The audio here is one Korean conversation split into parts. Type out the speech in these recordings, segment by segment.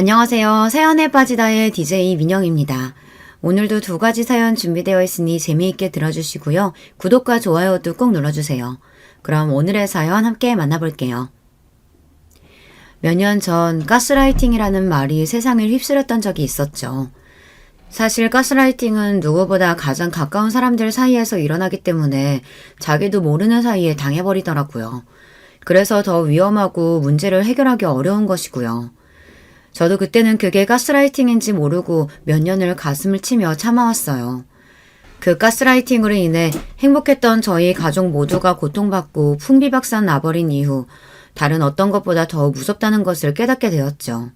안녕하세요. 사연에 빠지다의 DJ 민영입니다. 오늘도 두 가지 사연 준비되어 있으니 재미있게 들어주시고요. 구독과 좋아요도 꼭 눌러주세요. 그럼 오늘의 사연 함께 만나볼게요. 몇 년 전 가스라이팅이라는 말이 세상을 휩쓸었던 적이 있었죠. 사실 가스라이팅은 누구보다 가장 가까운 사람들 사이에서 일어나기 때문에 자기도 모르는 사이에 당해버리더라고요. 그래서 더 위험하고 문제를 해결하기 어려운 것이고요. 저도 그때는 그게 가스라이팅인지 모르고 몇 년을 가슴을 치며 참아왔어요. 그 가스라이팅으로 인해 행복했던 저희 가족 모두가 고통받고 풍비박산 나버린 이후 다른 어떤 것보다 더 무섭다는 것을 깨닫게 되었죠.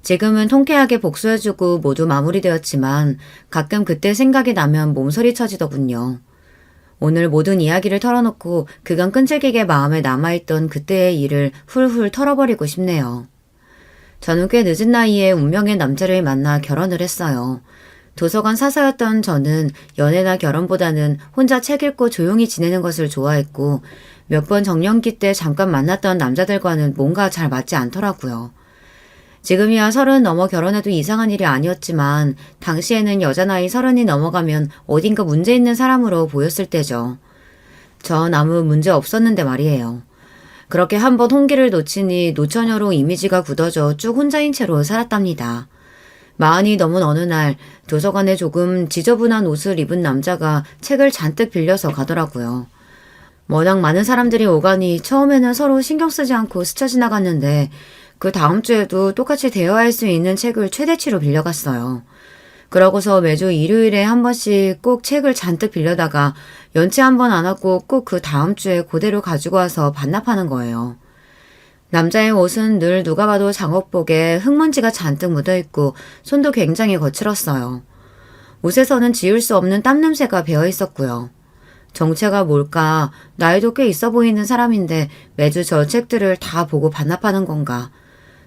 지금은 통쾌하게 복수해주고 모두 마무리되었지만 가끔 그때 생각이 나면 몸서리 쳐지더군요. 오늘 모든 이야기를 털어놓고 그간 끈질기게 마음에 남아있던 그때의 일을 훌훌 털어버리고 싶네요. 저는 꽤 늦은 나이에 운명의 남자를 만나 결혼을 했어요. 도서관 사서였던 저는 연애나 결혼보다는 혼자 책 읽고 조용히 지내는 것을 좋아했고 몇 번 정년기 때 잠깐 만났던 남자들과는 뭔가 잘 맞지 않더라고요. 지금이야 30 넘어 결혼해도 이상한 일이 아니었지만 당시에는 여자 나이 30이 넘어가면 어딘가 문제 있는 사람으로 보였을 때죠. 전 아무 문제 없었는데 말이에요. 그렇게 한번 홍기를 놓치니 노처녀로 이미지가 굳어져 쭉 혼자인 채로 살았답니다. 40이 넘은 어느 날 도서관에 조금 지저분한 옷을 입은 남자가 책을 잔뜩 빌려서 가더라고요. 워낙 많은 사람들이 오가니 처음에는 서로 신경 쓰지 않고 스쳐 지나갔는데 그 다음 주에도 똑같이 대여할 수 있는 책을 최대치로 빌려갔어요. 그러고서 매주 일요일에 한 번씩 꼭 책을 잔뜩 빌려다가 연체 한 번 안 하고 꼭 그 다음 주에 그대로 가지고 와서 반납하는 거예요. 남자의 옷은 늘 누가 봐도 작업복에 흙먼지가 잔뜩 묻어있고 손도 굉장히 거칠었어요. 옷에서는 지울 수 없는 땀 냄새가 배어 있었고요. 정체가 뭘까? 나이도 꽤 있어 보이는 사람인데 매주 저 책들을 다 보고 반납하는 건가?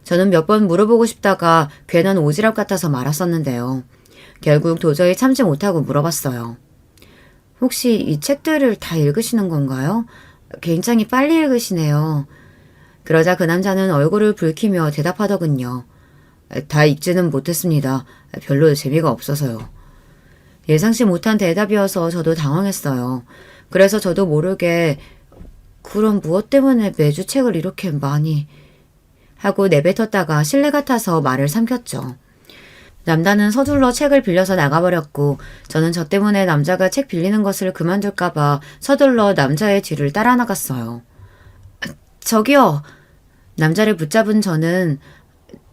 저는 몇 번 물어보고 싶다가 괜한 오지랖 같아서 말았었는데요. 결국 도저히 참지 못하고 물어봤어요. 혹시 이 책들을 다 읽으시는 건가요? 굉장히 빨리 읽으시네요. 그러자 그 남자는 얼굴을 붉히며 대답하더군요. 다 읽지는 못했습니다. 별로 재미가 없어서요. 예상치 못한 대답이어서 저도 당황했어요. 그래서 저도 모르게 그럼 무엇 때문에 매주 책을 이렇게 많이 하고 내뱉었다가 실례 같아서 말을 삼켰죠. 남자는 서둘러 책을 빌려서 나가버렸고 저는 저 때문에 남자가 책 빌리는 것을 그만둘까봐 서둘러 남자의 뒤를 따라 나갔어요. 저기요. 남자를 붙잡은 저는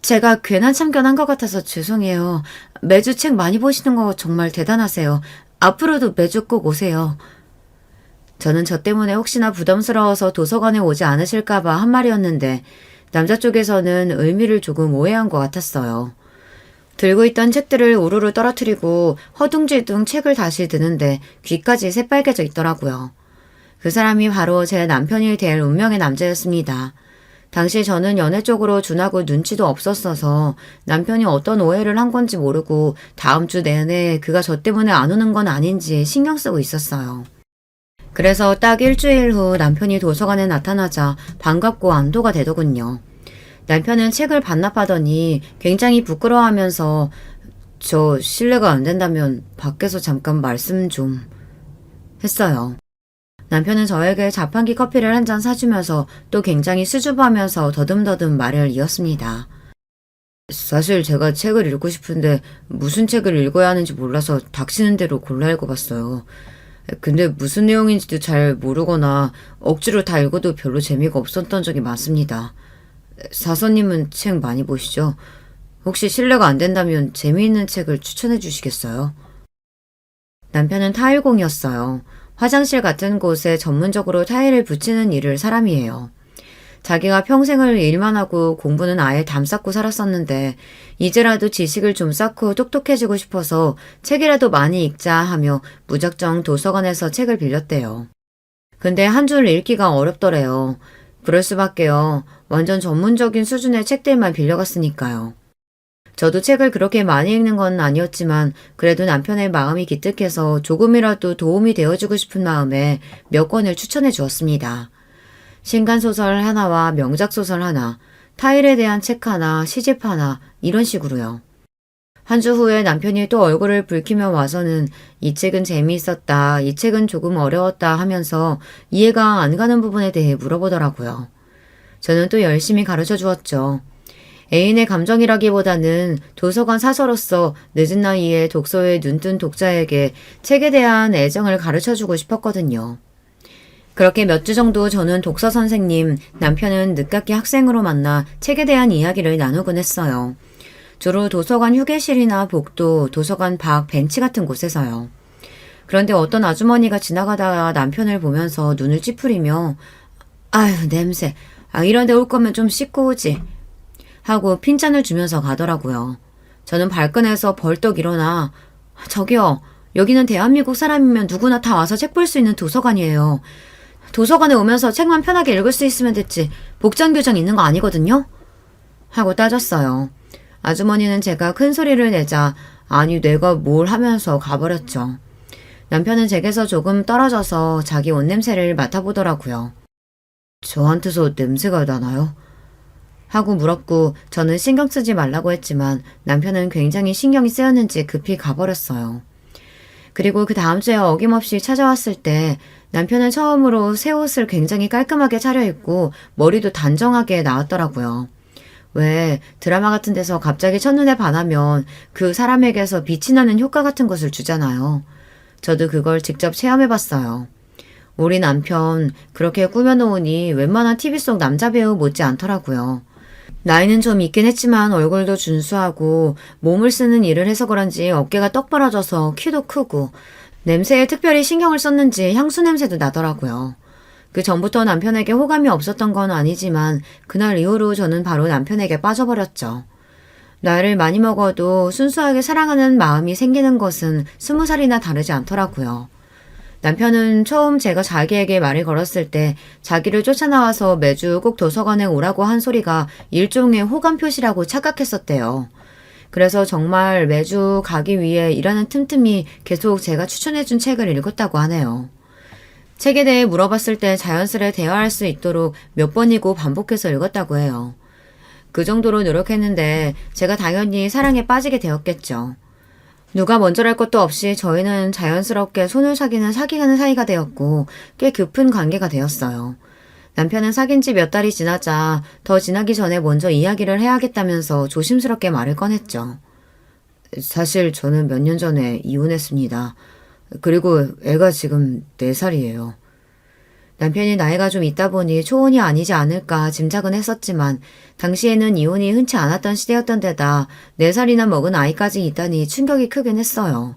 제가 괜한 참견한 것 같아서 죄송해요. 매주 책 많이 보시는 거 정말 대단하세요. 앞으로도 매주 꼭 오세요. 저는 저 때문에 혹시나 부담스러워서 도서관에 오지 않으실까봐 한 말이었는데 남자 쪽에서는 의미를 조금 오해한 것 같았어요. 들고 있던 책들을 우르르 떨어뜨리고 허둥지둥 책을 다시 드는데 귀까지 새빨개져 있더라고요. 그 사람이 바로 제 남편이 될 운명의 남자였습니다. 당시 저는 연애 쪽으로 준하고 눈치도 없었어서 남편이 어떤 오해를 한 건지 모르고 다음 주 내내 그가 저 때문에 안 오는 건 아닌지 신경 쓰고 있었어요. 그래서 딱 일주일 후 남편이 도서관에 나타나자 반갑고 안도가 되더군요. 남편은 책을 반납하더니 굉장히 부끄러워하면서 저 실례가 안 된다면 밖에서 잠깐 말씀 좀 했어요. 남편은 저에게 자판기 커피를 한 잔 사주면서 또 굉장히 수줍어하면서 더듬더듬 말을 이었습니다. 사실 제가 책을 읽고 싶은데 무슨 책을 읽어야 하는지 몰라서 닥치는 대로 골라 읽어봤어요. 근데 무슨 내용인지도 잘 모르거나 억지로 다 읽어도 별로 재미가 없었던 적이 많습니다. 사서님은 책 많이 보시죠? 혹시 실례가 안 된다면 재미있는 책을 추천해 주시겠어요? 남편은 타일공이었어요. 화장실 같은 곳에 전문적으로 타일을 붙이는 일을 사람이에요. 자기가 평생을 일만 하고 공부는 아예 담쌓고 살았었는데 이제라도 지식을 좀 쌓고 똑똑해지고 싶어서 책이라도 많이 읽자 하며 무작정 도서관에서 책을 빌렸대요. 근데 한 줄 읽기가 어렵더래요. 그럴 수밖에요. 완전 전문적인 수준의 책들만 빌려갔으니까요. 저도 책을 그렇게 많이 읽는 건 아니었지만 그래도 남편의 마음이 기특해서 조금이라도 도움이 되어주고 싶은 마음에 몇 권을 추천해 주었습니다. 신간소설 하나와 명작소설 하나, 타일에 대한 책 하나, 시집 하나 이런 식으로요. 한 주 후에 남편이 또 얼굴을 붉히며 와서는 이 책은 재미있었다, 이 책은 조금 어려웠다 하면서 이해가 안 가는 부분에 대해 물어보더라고요. 저는 또 열심히 가르쳐 주었죠. 애인의 감정이라기보다는 도서관 사서로서 늦은 나이에 독서에 눈뜬 독자에게 책에 대한 애정을 가르쳐주고 싶었거든요. 그렇게 몇 주 정도 저는 독서 선생님, 남편은 늦깎이 학생으로 만나 책에 대한 이야기를 나누곤 했어요. 주로 도서관 휴게실이나 복도, 도서관 밖 벤치 같은 곳에서요. 그런데 어떤 아주머니가 지나가다가 남편을 보면서 눈을 찌푸리며 아유 냄새, 이런 데 올 거면 좀 씻고 오지 하고 핀잔을 주면서 가더라고요. 저는 발끈해서 벌떡 일어나 저기요, 여기는 대한민국 사람이면 누구나 다 와서 책 볼 수 있는 도서관이에요. 도서관에 오면서 책만 편하게 읽을 수 있으면 됐지 복장 교정 있는 거 아니거든요? 하고 따졌어요. 아주머니는 제가 큰 소리를 내자 아니 내가 뭘 하면서 가버렸죠. 남편은 제게서 조금 떨어져서 자기 옷 냄새를 맡아보더라고요. 저한테서 냄새가 나나요? 하고 물었고 저는 신경 쓰지 말라고 했지만 남편은 굉장히 신경이 쓰였는지 급히 가버렸어요. 그리고 그 다음 주에 어김없이 찾아왔을 때 남편은 처음으로 새 옷을 굉장히 깔끔하게 차려입고 머리도 단정하게 나왔더라고요. 왜 드라마 같은 데서 갑자기 첫눈에 반하면 그 사람에게서 빛이 나는 효과 같은 것을 주잖아요. 저도 그걸 직접 체험해봤어요. 우리 남편 그렇게 꾸며놓으니 웬만한 TV 속 남자 배우 못지 않더라고요. 나이는 좀 있긴 했지만 얼굴도 준수하고 몸을 쓰는 일을 해서 그런지 어깨가 떡 벌어져서 키도 크고 냄새에 특별히 신경을 썼는지 향수 냄새도 나더라고요. 그 전부터 남편에게 호감이 없었던 건 아니지만 그날 이후로 저는 바로 남편에게 빠져버렸죠. 나이를 많이 먹어도 순수하게 사랑하는 마음이 생기는 것은 20살이나 다르지 않더라고요. 남편은 처음 제가 자기에게 말을 걸었을 때 자기를 쫓아나와서 매주 꼭 도서관에 오라고 한 소리가 일종의 호감 표시라고 착각했었대요. 그래서 정말 매주 가기 위해 일하는 틈틈이 계속 제가 추천해준 책을 읽었다고 하네요. 책에 대해 물어봤을 때 자연스레 대화할 수 있도록 몇 번이고 반복해서 읽었다고 해요. 그 정도로 노력했는데 제가 당연히 사랑에 빠지게 되었겠죠. 누가 먼저랄 것도 없이 저희는 자연스럽게 손을 사귀는 사이가 되었고 꽤 깊은 관계가 되었어요. 남편은 사귄 지 몇 달이 지나자 더 지나기 전에 먼저 이야기를 해야겠다면서 조심스럽게 말을 꺼냈죠. 사실 저는 몇 년 전에 이혼했습니다. 그리고 애가 지금 4살이에요. 남편이 나이가 좀 있다 보니 초혼이 아니지 않을까 짐작은 했었지만 당시에는 이혼이 흔치 않았던 시대였던 데다 4살이나 먹은 아이까지 있다니 충격이 크긴 했어요.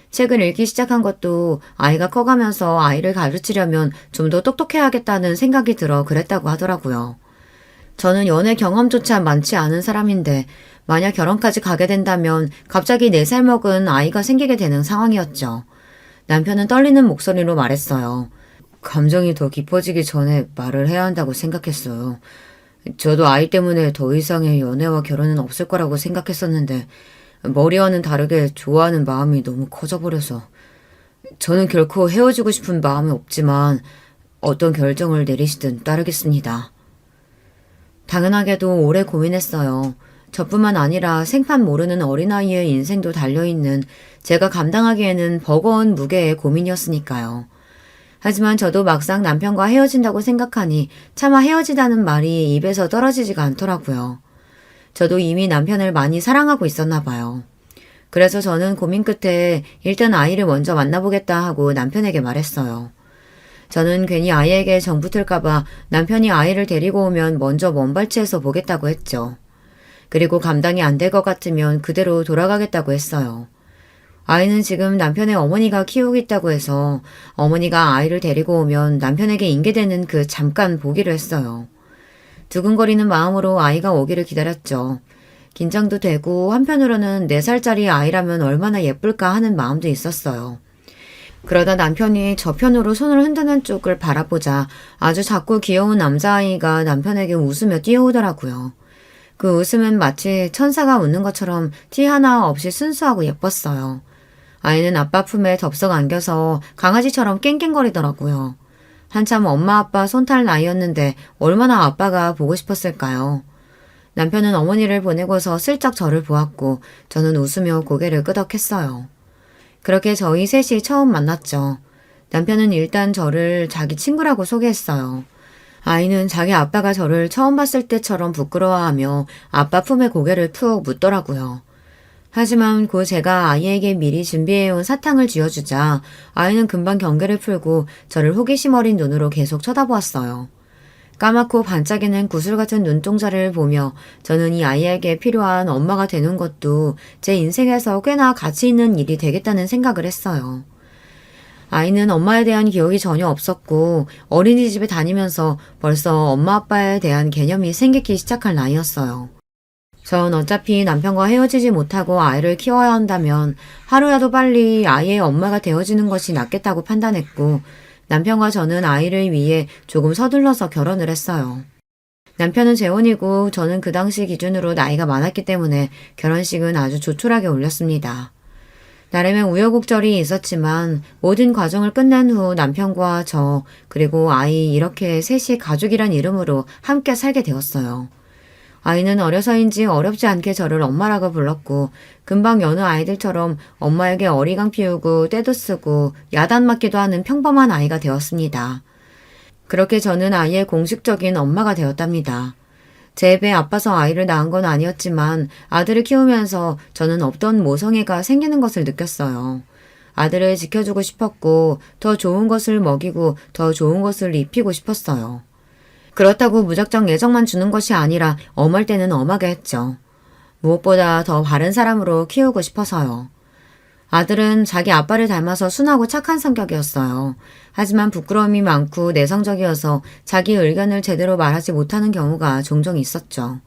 책을 읽기 시작한 것도 아이가 커가면서 아이를 가르치려면 좀 더 똑똑해야겠다는 생각이 들어 그랬다고 하더라고요. 저는 연애 경험조차 많지 않은 사람인데 만약 결혼까지 가게 된다면 갑자기 4살 먹은 아이가 생기게 되는 상황이었죠. 남편은 떨리는 목소리로 말했어요. 감정이 더 깊어지기 전에 말을 해야 한다고 생각했어요. 저도 아이 때문에 더 이상의 연애와 결혼은 없을 거라고 생각했었는데 머리와는 다르게 좋아하는 마음이 너무 커져버려서 저는 결코 헤어지고 싶은 마음은 없지만 어떤 결정을 내리시든 따르겠습니다. 당연하게도 오래 고민했어요. 저뿐만 아니라 생판 모르는 어린아이의 인생도 달려있는 제가 감당하기에는 버거운 무게의 고민이었으니까요. 하지만 저도 막상 남편과 헤어진다고 생각하니 차마 헤어지다는 말이 입에서 떨어지지가 않더라고요. 저도 이미 남편을 많이 사랑하고 있었나 봐요. 그래서 저는 고민 끝에 일단 아이를 먼저 만나보겠다 하고 남편에게 말했어요. 저는 괜히 아이에게 정 붙을까봐 남편이 아이를 데리고 오면 먼저 먼발치해서 보겠다고 했죠. 그리고 감당이 안 될 것 같으면 그대로 돌아가겠다고 했어요. 아이는 지금 남편의 어머니가 키우고 있다고 해서 어머니가 아이를 데리고 오면 남편에게 인계되는 그 잠깐 보기로 했어요. 두근거리는 마음으로 아이가 오기를 기다렸죠. 긴장도 되고 한편으로는 4살짜리 아이라면 얼마나 예쁠까 하는 마음도 있었어요. 그러다 남편이 저편으로 손을 흔드는 쪽을 바라보자 아주 작고 귀여운 남자아이가 남편에게 웃으며 뛰어오더라고요. 그 웃음은 마치 천사가 웃는 것처럼 티 하나 없이 순수하고 예뻤어요. 아이는 아빠 품에 덥석 안겨서 강아지처럼 깽깽거리더라고요. 한참 엄마 아빠 손탈 나이였는데 얼마나 아빠가 보고 싶었을까요? 남편은 어머니를 보내고서 슬쩍 저를 보았고 저는 웃으며 고개를 끄덕했어요. 그렇게 저희 셋이 처음 만났죠. 남편은 일단 저를 자기 친구라고 소개했어요. 아이는 자기 아빠가 저를 처음 봤을 때처럼 부끄러워하며 아빠 품에 고개를 푹 묻더라고요. 하지만 곧 제가 아이에게 미리 준비해온 사탕을 쥐어주자 아이는 금방 경계를 풀고 저를 호기심 어린 눈으로 계속 쳐다보았어요. 까맣고 반짝이는 구슬 같은 눈동자를 보며 저는 이 아이에게 필요한 엄마가 되는 것도 제 인생에서 꽤나 가치 있는 일이 되겠다는 생각을 했어요. 아이는 엄마에 대한 기억이 전혀 없었고 어린이집에 다니면서 벌써 엄마 아빠에 대한 개념이 생기기 시작할 나이였어요. 전 어차피 남편과 헤어지지 못하고 아이를 키워야 한다면 하루라도 빨리 아이의 엄마가 되어지는 것이 낫겠다고 판단했고 남편과 저는 아이를 위해 조금 서둘러서 결혼을 했어요. 남편은 재혼이고 저는 그 당시 기준으로 나이가 많았기 때문에 결혼식은 아주 조촐하게 올렸습니다. 나름의 우여곡절이 있었지만 모든 과정을 끝낸 후 남편과 저 그리고 아이 이렇게 셋이 가족이란 이름으로 함께 살게 되었어요. 아이는 어려서인지 어렵지 않게 저를 엄마라고 불렀고 금방 여느 아이들처럼 엄마에게 어리광 피우고 떼도 쓰고 야단 맞기도 하는 평범한 아이가 되었습니다. 그렇게 저는 아이의 공식적인 엄마가 되었답니다. 제 배에 아파서 아이를 낳은 건 아니었지만 아들을 키우면서 저는 없던 모성애가 생기는 것을 느꼈어요. 아들을 지켜주고 싶었고 더 좋은 것을 먹이고 더 좋은 것을 입히고 싶었어요. 그렇다고 무작정 애정만 주는 것이 아니라 엄할 때는 엄하게 했죠. 무엇보다 더 바른 사람으로 키우고 싶어서요. 아들은 자기 아빠를 닮아서 순하고 착한 성격이었어요. 하지만 부끄러움이 많고 내성적이어서 자기 의견을 제대로 말하지 못하는 경우가 종종 있었죠.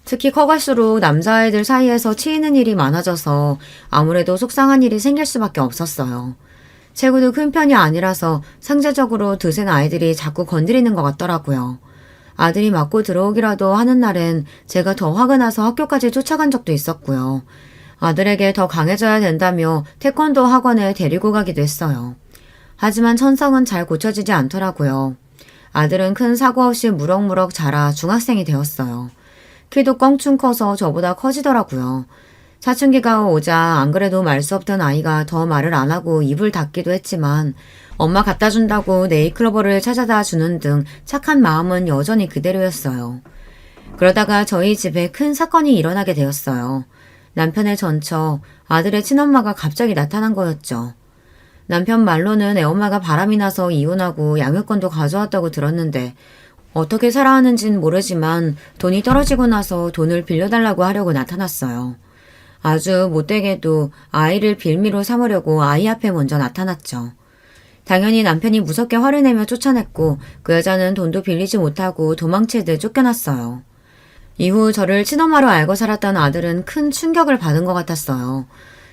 특히 커갈수록 남자아이들 사이에서 치이는 일이 많아져서 아무래도 속상한 일이 생길 수밖에 없었어요. 체구도 큰 편이 아니라서 상대적으로 드센 아이들이 자꾸 건드리는 것 같더라고요. 아들이 맞고 들어오기라도 하는 날엔 제가 더 화가 나서 학교까지 쫓아간 적도 있었고요. 아들에게 더 강해져야 된다며 태권도 학원에 데리고 가기도 했어요. 하지만 천성은 잘 고쳐지지 않더라고요. 아들은 큰 사고 없이 무럭무럭 자라 중학생이 되었어요. 키도 껑충 커서 저보다 커지더라고요. 사춘기가 오자 안 그래도 말 수 없던 아이가 더 말을 안 하고 입을 닫기도 했지만 엄마 갖다 준다고 네일클로버를 찾아다 주는 등 착한 마음은 여전히 그대로였어요. 그러다가 저희 집에 큰 사건이 일어나게 되었어요. 남편의 전처, 아들의 친엄마가 갑자기 나타난 거였죠. 남편 말로는 애엄마가 바람이 나서 이혼하고 양육권도 가져왔다고 들었는데 어떻게 살아하는진 모르지만 돈이 떨어지고 나서 돈을 빌려달라고 하려고 나타났어요. 아주 못되게도 아이를 빌미로 삼으려고 아이 앞에 먼저 나타났죠. 당연히 남편이 무섭게 화를 내며 쫓아냈고 그 여자는 돈도 빌리지 못하고 도망치듯 쫓겨났어요. 이후 저를 친엄마로 알고 살았던 아들은 큰 충격을 받은 것 같았어요.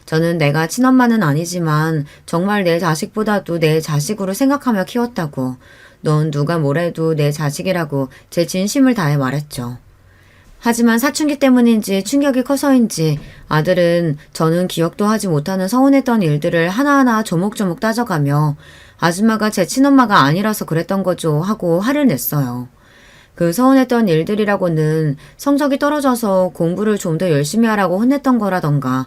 저는 내가 친엄마는 아니지만 정말 내 자식보다도 내 자식으로 생각하며 키웠다고, 넌 누가 뭐래도 내 자식이라고 제 진심을 다해 말했죠. 하지만 사춘기 때문인지 충격이 커서인지 아들은 저는 기억도 하지 못하는 서운했던 일들을 하나하나 조목조목 따져가며 아줌마가 제 친엄마가 아니라서 그랬던 거죠 하고 화를 냈어요. 그 서운했던 일들이라고는 성적이 떨어져서 공부를 좀 더 열심히 하라고 혼냈던 거라던가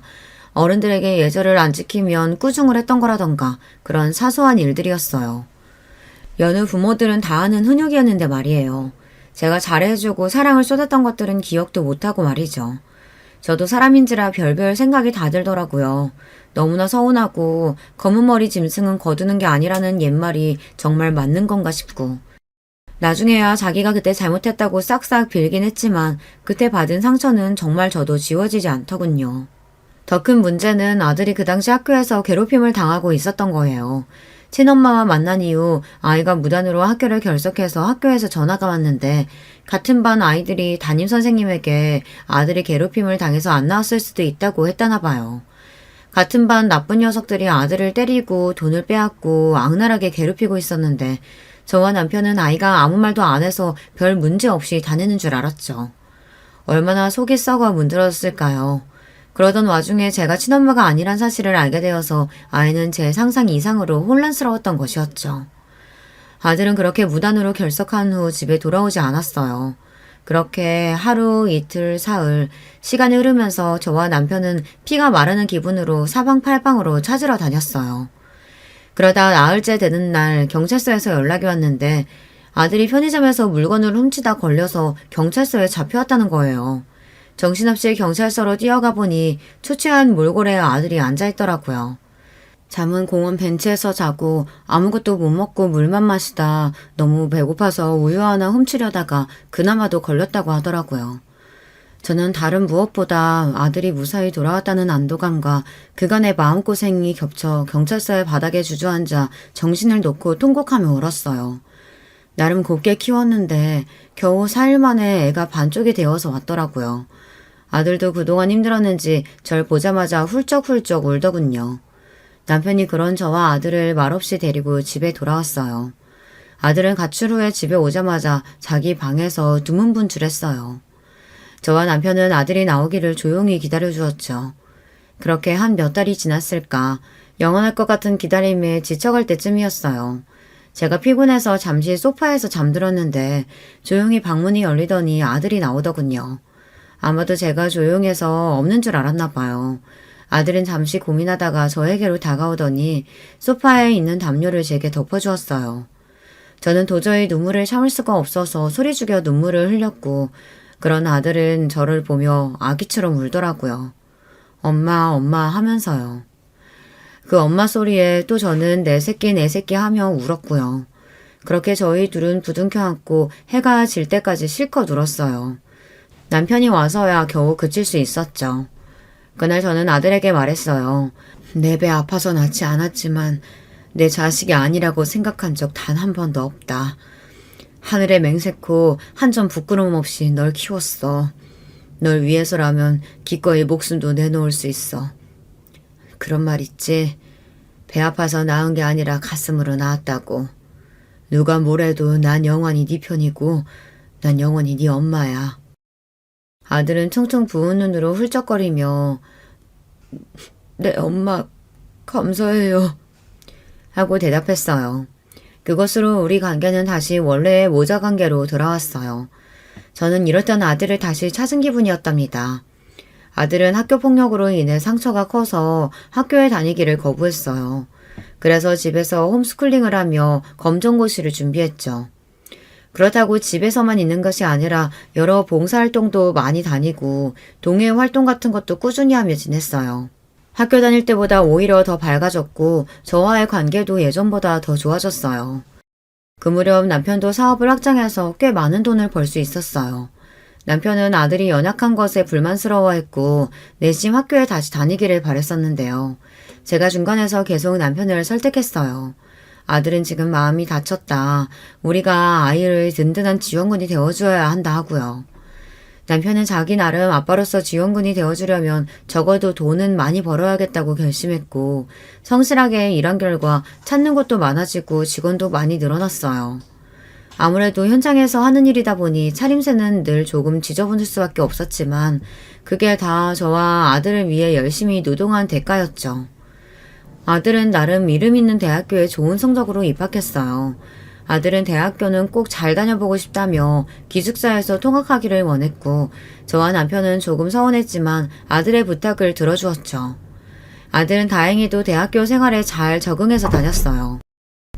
어른들에게 예절을 안 지키면 꾸중을 했던 거라던가 그런 사소한 일들이었어요. 여느 부모들은 다 아는 훈육이었는데 말이에요. 제가 잘해주고 사랑을 쏟았던 것들은 기억도 못하고 말이죠. 저도 사람인지라 별별 생각이 다 들더라고요. 너무나 서운하고 검은 머리 짐승은 거두는 게 아니라는 옛말이 정말 맞는 건가 싶고 나중에야 자기가 그때 잘못했다고 싹싹 빌긴 했지만 그때 받은 상처는 정말 저도 지워지지 않더군요. 더 큰 문제는 아들이 그 당시 학교에서 괴롭힘을 당하고 있었던 거예요. 친엄마와 만난 이후 아이가 무단으로 학교를 결석해서 학교에서 전화가 왔는데 같은 반 아이들이 담임선생님에게 아들이 괴롭힘을 당해서 안 나왔을 수도 있다고 했다나 봐요. 같은 반 나쁜 녀석들이 아들을 때리고 돈을 빼앗고 악랄하게 괴롭히고 있었는데 저와 남편은 아이가 아무 말도 안 해서 별 문제 없이 다니는 줄 알았죠. 얼마나 속이 썩어 문드러졌을까요. 그러던 와중에 제가 친엄마가 아니란 사실을 알게 되어서 아이는 제 상상 이상으로 혼란스러웠던 것이었죠. 아들은 그렇게 무단으로 결석한 후 집에 돌아오지 않았어요. 그렇게 하루, 이틀, 사흘, 시간이 흐르면서 저와 남편은 피가 마르는 기분으로 사방팔방으로 찾으러 다녔어요. 그러다 나흘째 되는 날 경찰서에서 연락이 왔는데 아들이 편의점에서 물건을 훔치다 걸려서 경찰서에 잡혀왔다는 거예요. 정신없이 경찰서로 뛰어가 보니 초췌한 몰골에 아들이 앉아있더라고요. 잠은 공원 벤치에서 자고 아무것도 못 먹고 물만 마시다 너무 배고파서 우유 하나 훔치려다가 그나마도 걸렸다고 하더라고요. 저는 다른 무엇보다 아들이 무사히 돌아왔다는 안도감과 그간의 마음고생이 겹쳐 경찰서의 바닥에 주저앉아 정신을 놓고 통곡하며 울었어요. 나름 곱게 키웠는데 겨우 4일 만에 애가 반쪽이 되어서 왔더라고요. 아들도 그동안 힘들었는지 절 보자마자 훌쩍훌쩍 울더군요. 남편이 그런 저와 아들을 말없이 데리고 집에 돌아왔어요. 아들은 가출 후에 집에 오자마자 자기 방에서 두문분출했어요. 저와 남편은 아들이 나오기를 조용히 기다려주었죠. 그렇게 한 몇 달이 지났을까 영원할 것 같은 기다림에 지쳐갈 때쯤이었어요. 제가 피곤해서 잠시 소파에서 잠들었는데 조용히 방문이 열리더니 아들이 나오더군요. 아마도 제가 조용해서 없는 줄 알았나 봐요. 아들은 잠시 고민하다가 저에게로 다가오더니 소파에 있는 담요를 제게 덮어주었어요. 저는 도저히 눈물을 참을 수가 없어서 소리 죽여 눈물을 흘렸고 그런 아들은 저를 보며 아기처럼 울더라고요. 엄마, 엄마 하면서요. 그 엄마 소리에 또 저는 내 새끼 하며 울었고요. 그렇게 저희 둘은 부둥켜 안고 해가 질 때까지 실컷 울었어요. 남편이 와서야 겨우 그칠 수 있었죠. 그날 저는 아들에게 말했어요. 내 배 아파서 낳지 않았지만 내 자식이 아니라고 생각한 적 단 한 번도 없다. 하늘에 맹세코 한 점 부끄러움 없이 널 키웠어. 널 위해서라면 기꺼이 목숨도 내놓을 수 있어. 그런 말 있지. 배 아파서 낳은 게 아니라 가슴으로 낳았다고. 누가 뭐래도 난 영원히 네 편이고 난 영원히 네 엄마야. 아들은 퉁퉁 부은 눈으로 훌쩍거리며 네 엄마 감사해요 하고 대답했어요. 그것으로 우리 관계는 다시 원래의 모자 관계로 돌아왔어요. 저는 이럴 땐 아들을 다시 찾은 기분이었답니다. 아들은 학교 폭력으로 인해 상처가 커서 학교에 다니기를 거부했어요. 그래서 집에서 홈스쿨링을 하며 검정고시를 준비했죠. 그렇다고 집에서만 있는 것이 아니라 여러 봉사활동도 많이 다니고 동호회 활동 같은 것도 꾸준히 하며 지냈어요. 학교 다닐 때보다 오히려 더 밝아졌고 저와의 관계도 예전보다 더 좋아졌어요. 그 무렵 남편도 사업을 확장해서 꽤 많은 돈을 벌 수 있었어요. 남편은 아들이 연약한 것에 불만스러워했고 내심 학교에 다시 다니기를 바랬었는데요. 제가 중간에서 계속 남편을 설득했어요. 아들은 지금 마음이 다쳤다. 우리가 아이를 든든한 지원군이 되어줘야 한다 하고요. 남편은 자기 나름 아빠로서 지원군이 되어주려면 적어도 돈은 많이 벌어야겠다고 결심했고 성실하게 일한 결과 찾는 곳도 많아지고 직원도 많이 늘어났어요. 아무래도 현장에서 하는 일이다 보니 차림새는 늘 조금 지저분할 수밖에 없었지만 그게 다 저와 아들을 위해 열심히 노동한 대가였죠. 아들은 나름 이름 있는 대학교에 좋은 성적으로 입학했어요. 아들은 대학교는 꼭 잘 다녀보고 싶다며 기숙사에서 통학하기를 원했고 저와 남편은 조금 서운했지만 아들의 부탁을 들어주었죠. 아들은 다행히도 대학교 생활에 잘 적응해서 다녔어요.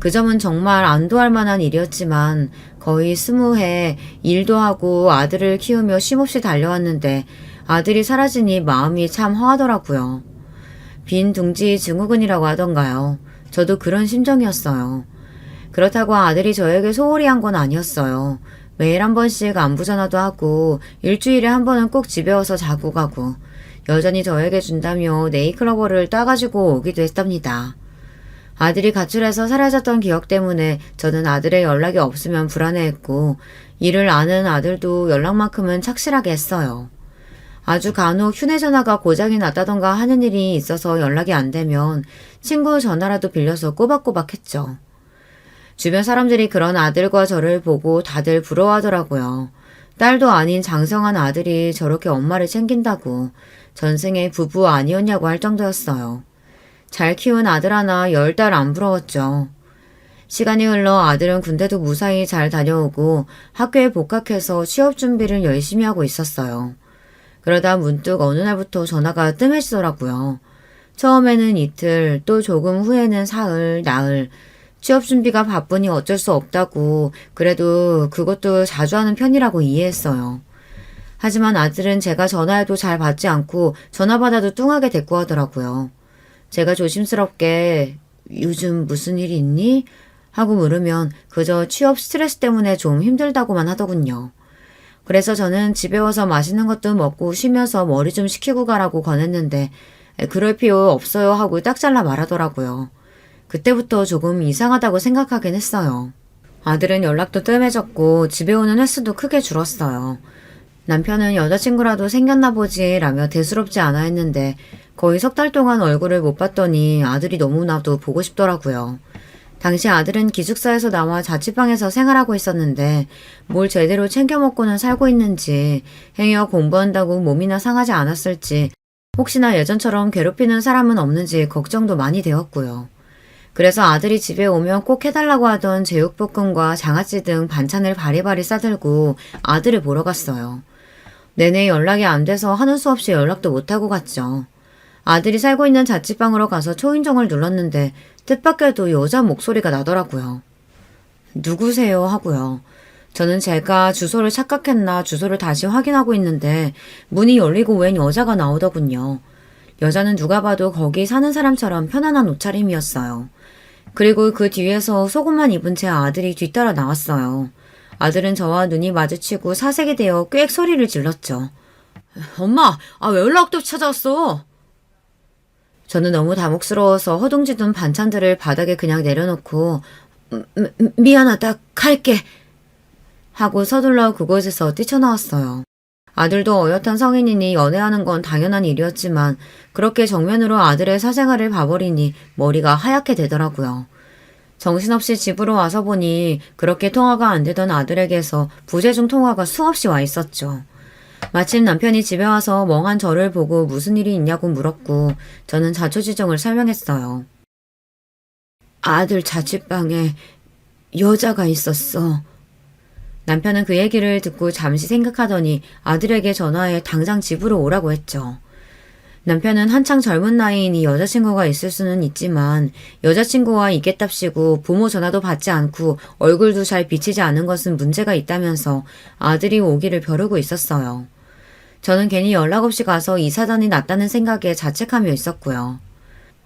그 점은 정말 안도할 만한 일이었지만 거의 20해 일도 하고 아들을 키우며 쉼없이 달려왔는데 아들이 사라지니 마음이 참 허하더라고요. 빈 둥지 증후군이라고 하던가요. 저도 그런 심정이었어요. 그렇다고 아들이 저에게 소홀히 한 건 아니었어요. 매일 한 번씩 안부 전화도 하고 일주일에 한 번은 꼭 집에 와서 자고 가고 여전히 저에게 준다며 네이클로버를 따가지고 오기도 했답니다. 아들이 가출해서 사라졌던 기억 때문에 저는 아들의 연락이 없으면 불안해했고 이를 아는 아들도 연락만큼은 착실하게 했어요. 아주 간혹 휴대전화가 고장이 났다던가 하는 일이 있어서 연락이 안 되면 친구 전화라도 빌려서 꼬박꼬박 했죠. 주변 사람들이 그런 아들과 저를 보고 다들 부러워하더라고요. 딸도 아닌 장성한 아들이 저렇게 엄마를 챙긴다고 전생에 부부 아니었냐고 할 정도였어요. 잘 키운 아들 하나 10달 안 부러웠죠. 시간이 흘러 아들은 군대도 무사히 잘 다녀오고 학교에 복학해서 취업 준비를 열심히 하고 있었어요. 그러다 문득 어느 날부터 전화가 뜸해지더라고요. 처음에는 이틀, 또 조금 후에는 사흘, 나흘. 취업 준비가 바쁘니 어쩔 수 없다고, 그래도 그것도 자주 하는 편이라고 이해했어요. 하지만 아들은 제가 전화해도 잘 받지 않고 전화 받아도 뚱하게 대꾸하더라고요. 제가 조심스럽게 요즘 무슨 일이 있니? 하고 물으면 그저 취업 스트레스 때문에 좀 힘들다고만 하더군요. 그래서 저는 집에 와서 맛있는 것도 먹고 쉬면서 머리 좀 식히고 가라고 권했는데 그럴 필요 없어요 하고 딱 잘라 말하더라고요. 그때부터 조금 이상하다고 생각하긴 했어요. 아들은 연락도 뜸해졌고 집에 오는 횟수도 크게 줄었어요. 남편은 여자친구라도 생겼나 보지 라며 대수롭지 않아 했는데 거의 석 달 동안 얼굴을 못 봤더니 아들이 너무나도 보고 싶더라고요. 당시 아들은 기숙사에서 나와 자취방에서 생활하고 있었는데 뭘 제대로 챙겨 먹고는 살고 있는지 행여 공부한다고 몸이나 상하지 않았을지 혹시나 예전처럼 괴롭히는 사람은 없는지 걱정도 많이 되었고요. 그래서 아들이 집에 오면 꼭 해달라고 하던 제육볶음과 장아찌 등 반찬을 바리바리 싸들고 아들을 보러 갔어요. 내내 연락이 안 돼서 하는 수 없이 연락도 못하고 갔죠. 아들이 살고 있는 자취방으로 가서 초인종을 눌렀는데 뜻밖에도 여자 목소리가 나더라고요. 누구세요? 하고요. 저는 제가 주소를 착각했나 주소를 다시 확인하고 있는데 문이 열리고 웬 여자가 나오더군요. 여자는 누가 봐도 거기 사는 사람처럼 편안한 옷차림이었어요. 그리고 그 뒤에서 속옷만 입은 제 아들이 뒤따라 나왔어요. 아들은 저와 눈이 마주치고 사색이 되어 꽥 소리를 질렀죠. 엄마, 왜 연락도 없이 찾아왔어? 저는 너무 당혹스러워서 허둥지둥 반찬들을 바닥에 그냥 내려놓고 미안하다, 갈게 하고 서둘러 그곳에서 뛰쳐나왔어요. 아들도 어엿한 성인이니 연애하는 건 당연한 일이었지만 그렇게 정면으로 아들의 사생활을 봐버리니 머리가 하얗게 되더라고요. 정신없이 집으로 와서 보니 그렇게 통화가 안 되던 아들에게서 부재중 통화가 수없이 와 있었죠. 마침 남편이 집에 와서 멍한 저를 보고 무슨 일이 있냐고 물었고 저는 자초지종을 설명했어요. 아들 자취방에 여자가 있었어. 남편은 그 얘기를 듣고 잠시 생각하더니 아들에게 전화해 당장 집으로 오라고 했죠. 남편은 한창 젊은 나이이니 여자친구가 있을 수는 있지만 여자친구와 있겠답시고 부모 전화도 받지 않고 얼굴도 잘 비치지 않은 것은 문제가 있다면서 아들이 오기를 벼르고 있었어요. 저는 괜히 연락 없이 가서 이 사단이 났다는 생각에 자책하며 있었고요.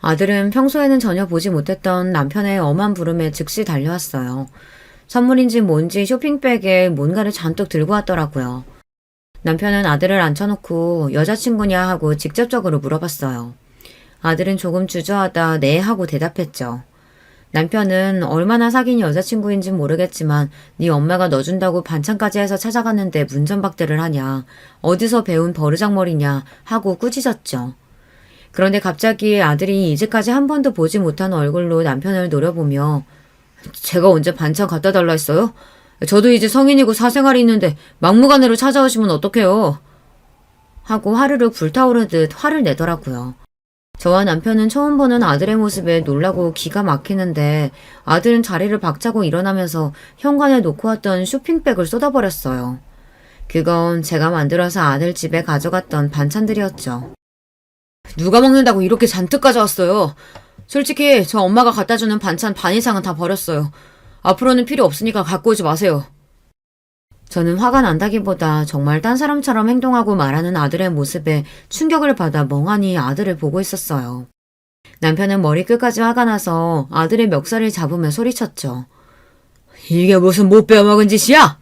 아들은 평소에는 전혀 보지 못했던 남편의 엄한 부름에 즉시 달려왔어요. 선물인지 뭔지 쇼핑백에 뭔가를 잔뜩 들고 왔더라고요. 남편은 아들을 앉혀놓고 여자친구냐 하고 직접적으로 물어봤어요. 아들은 조금 주저하다 네 하고 대답했죠. 남편은 얼마나 사귄 여자친구인진 모르겠지만 네 엄마가 너 준다고 반찬까지 해서 찾아갔는데 문전박대를 하냐. 어디서 배운 버르장머리냐 하고 꾸짖었죠. 그런데 갑자기 아들이 이제까지 한 번도 보지 못한 얼굴로 남편을 노려보며 제가 언제 반찬 갖다 달라 했어요? 저도 이제 성인이고 사생활이 있는데 막무가내로 찾아오시면 어떡해요? 하고 화르르 불타오르듯 화를 내더라고요. 저와 남편은 처음 보는 아들의 모습에 놀라고 기가 막히는데 아들은 자리를 박차고 일어나면서 현관에 놓고 왔던 쇼핑백을 쏟아버렸어요. 그건 제가 만들어서 아들 집에 가져갔던 반찬들이었죠. 누가 먹는다고 이렇게 잔뜩 가져왔어요? 솔직히 저 엄마가 갖다주는 반찬 반 이상은 다 버렸어요. 앞으로는 필요 없으니까 갖고 오지 마세요. 저는 화가 난다기보다 정말 딴 사람처럼 행동하고 말하는 아들의 모습에 충격을 받아 멍하니 아들을 보고 있었어요. 남편은 머리끝까지 화가 나서 아들의 멱살을 잡으며 소리쳤죠. 이게 무슨 못 배워먹은 짓이야?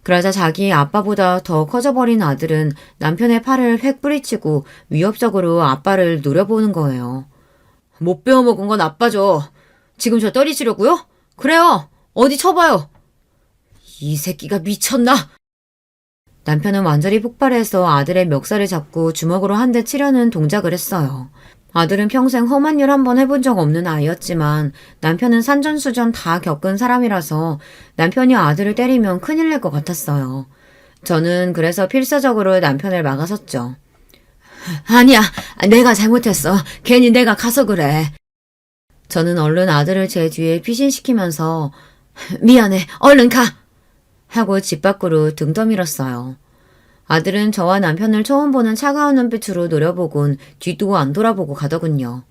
그러자 자기 아빠보다 더 커져버린 아들은 남편의 팔을 획 뿌리치고 위협적으로 아빠를 노려보는 거예요. 못 배워먹은 건 아빠죠. 지금 저 때리시려고요? 그래요. 어디 쳐봐요. 이 새끼가 미쳤나? 남편은 완전히 폭발해서 아들의 멱살을 잡고 주먹으로 한 대 치려는 동작을 했어요. 아들은 평생 험한 일 한 번 해본 적 없는 아이였지만 남편은 산전수전 다 겪은 사람이라서 남편이 아들을 때리면 큰일 날 것 같았어요. 저는 그래서 필사적으로 남편을 막아섰죠. 아니야, 내가 잘못했어. 괜히 내가 가서 그래. 저는 얼른 아들을 제 뒤에 피신시키면서 미안해, 얼른 가! 하고 집 밖으로 등 떠밀었어요. 아들은 저와 남편을 처음 보는 차가운 눈빛으로 노려보곤 뒤도 안 돌아보고 가더군요.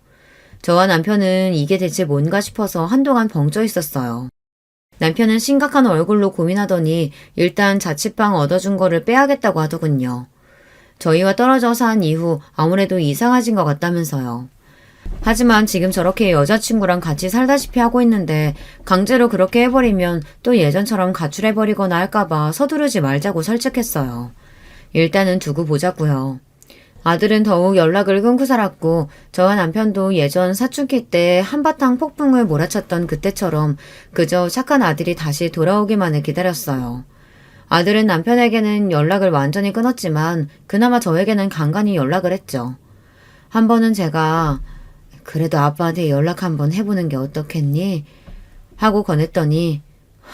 저와 남편은 이게 대체 뭔가 싶어서 한동안 벙쪄 있었어요. 남편은 심각한 얼굴로 고민하더니 일단 자취방 얻어준 거를 빼야겠다고 하더군요. 저희와 떨어져 산 이후 아무래도 이상해진 것 같다면서요. 하지만 지금 저렇게 여자친구랑 같이 살다시피 하고 있는데 강제로 그렇게 해버리면 또 예전처럼 가출해버리거나 할까봐 서두르지 말자고 설득했어요. 일단은 두고 보자고요. 아들은 더욱 연락을 끊고 살았고 저와 남편도 예전 사춘기 때 한바탕 폭풍을 몰아쳤던 그때처럼 그저 착한 아들이 다시 돌아오기만을 기다렸어요. 아들은 남편에게는 연락을 완전히 끊었지만 그나마 저에게는 간간히 연락을 했죠. 한 번은 제가 그래도 아빠한테 연락 한번 해보는 게 어떻겠니? 하고 권했더니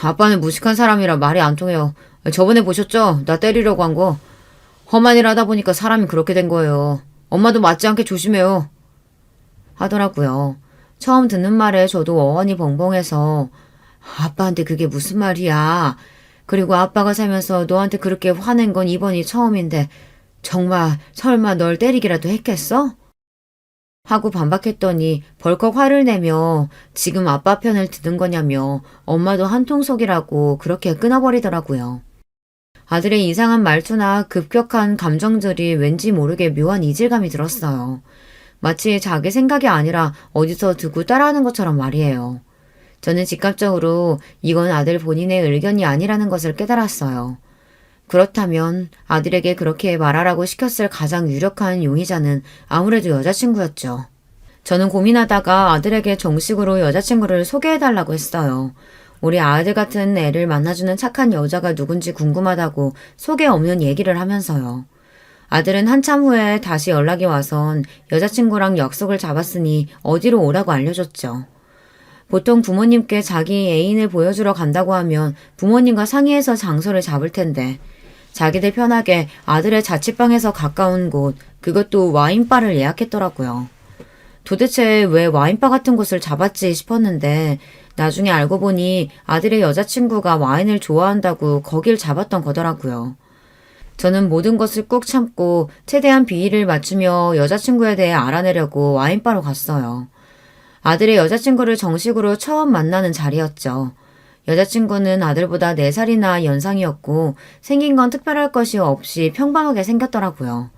아빠는 무식한 사람이라 말이 안 통해요. 저번에 보셨죠? 나 때리려고 한 거. 험한 일 하다 보니까 사람이 그렇게 된 거예요. 엄마도 맞지 않게 조심해요. 하더라고요. 처음 듣는 말에 저도 어안이 벙벙해서 아빠한테 그게 무슨 말이야. 그리고 아빠가 살면서 너한테 그렇게 화낸 건 이번이 처음인데 정말 설마 널 때리기라도 했겠어? 하고 반박했더니 벌컥 화를 내며 지금 아빠 편을 드는 거냐며 엄마도 한통속이라고 그렇게 끊어버리더라고요. 아들의 이상한 말투나 급격한 감정들이 왠지 모르게 묘한 이질감이 들었어요. 마치 자기 생각이 아니라 어디서 듣고 따라하는 것처럼 말이에요. 저는 즉각적으로 이건 아들 본인의 의견이 아니라는 것을 깨달았어요. 그렇다면 아들에게 그렇게 말하라고 시켰을 가장 유력한 용의자는 아무래도 여자친구였죠. 저는 고민하다가 아들에게 정식으로 여자친구를 소개해달라고 했어요. 우리 아들 같은 애를 만나주는 착한 여자가 누군지 궁금하다고 소개 없는 얘기를 하면서요. 아들은 한참 후에 다시 연락이 와선 여자친구랑 약속을 잡았으니 어디로 오라고 알려줬죠. 보통 부모님께 자기 애인을 보여주러 간다고 하면 부모님과 상의해서 장소를 잡을 텐데 자기들 편하게 아들의 자취방에서 가까운 곳, 그것도 와인바를 예약했더라고요. 도대체 왜 와인바 같은 곳을 잡았지 싶었는데 나중에 알고 보니 아들의 여자친구가 와인을 좋아한다고 거길 잡았던 거더라고요. 저는 모든 것을 꾹 참고 최대한 비위를 맞추며 여자친구에 대해 알아내려고 와인바로 갔어요. 아들의 여자친구를 정식으로 처음 만나는 자리였죠. 여자친구는 아들보다 4살이나 연상이었고 생긴 건 특별할 것이 없이 평범하게 생겼더라고요.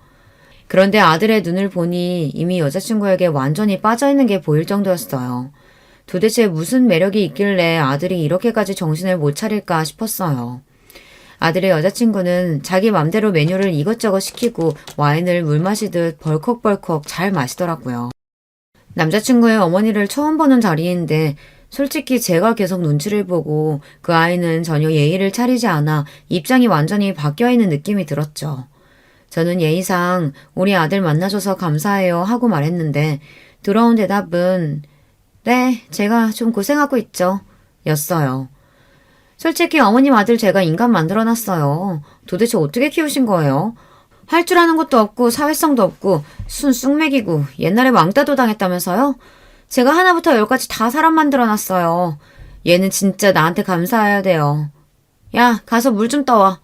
그런데 아들의 눈을 보니 이미 여자친구에게 완전히 빠져있는 게 보일 정도였어요. 도대체 무슨 매력이 있길래 아들이 이렇게까지 정신을 못 차릴까 싶었어요. 아들의 여자친구는 자기 맘대로 메뉴를 이것저것 시키고 와인을 물 마시듯 벌컥벌컥 잘 마시더라고요. 남자친구의 어머니를 처음 보는 자리인데 솔직히 제가 계속 눈치를 보고 그 아이는 전혀 예의를 차리지 않아 입장이 완전히 바뀌어있는 느낌이 들었죠. 저는 예의상 우리 아들 만나줘서 감사해요 하고 말했는데 들어온 대답은 네, 제가 좀 고생하고 있죠. 였어요. 솔직히 어머님 아들 제가 인간 만들어놨어요. 도대체 어떻게 키우신 거예요? 할 줄 아는 것도 없고 사회성도 없고 순 쑥맥이고 옛날에 왕따도 당했다면서요? 제가 하나부터 열까지 다 사람 만들어놨어요. 얘는 진짜 나한테 감사해야 돼요. 야, 가서 물 좀 떠와.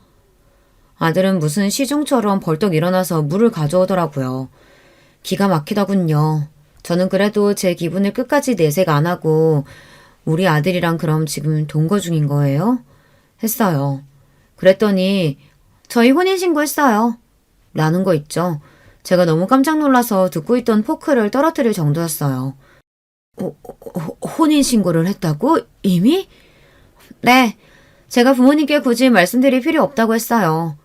아들은 무슨 시중처럼 벌떡 일어나서 물을 가져오더라고요. 기가 막히더군요. 저는 그래도 제 기분을 끝까지 내색 안 하고 우리 아들이랑 그럼 지금 동거 중인 거예요? 했어요. 그랬더니 저희 혼인신고했어요. 라는 거 있죠. 제가 너무 깜짝 놀라서 듣고 있던 포크를 떨어뜨릴 정도였어요. 혼인신고를 했다고? 이미? 네. 제가 부모님께 굳이 말씀드릴 필요 없다고 했어요.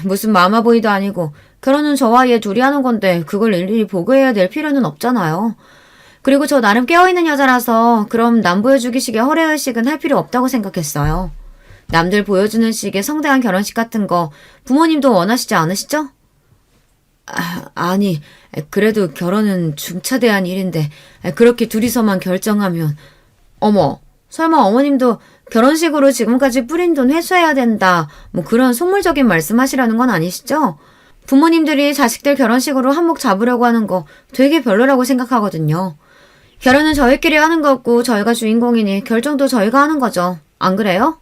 무슨 마마보이도 아니고 결혼은 저와 얘 둘이 하는 건데 그걸 일일이 보고해야 될 필요는 없잖아요. 그리고 저 나름 깨어있는 여자라서 그럼 남 보여주기 식의 허례의식은 할 필요 없다고 생각했어요. 남들 보여주는 식의 성대한 결혼식 같은 거 부모님도 원하시지 않으시죠? 아니, 그래도 결혼은 중차대한 일인데 그렇게 둘이서만 결정하면 어머, 설마 어머님도 결혼식으로 지금까지 뿌린 돈 회수해야 된다 뭐 그런 속물적인 말씀하시라는 건 아니시죠? 부모님들이 자식들 결혼식으로 한몫 잡으려고 하는 거 되게 별로라고 생각하거든요. 결혼은 저희끼리 하는 거고 저희가 주인공이니 결정도 저희가 하는 거죠. 안 그래요?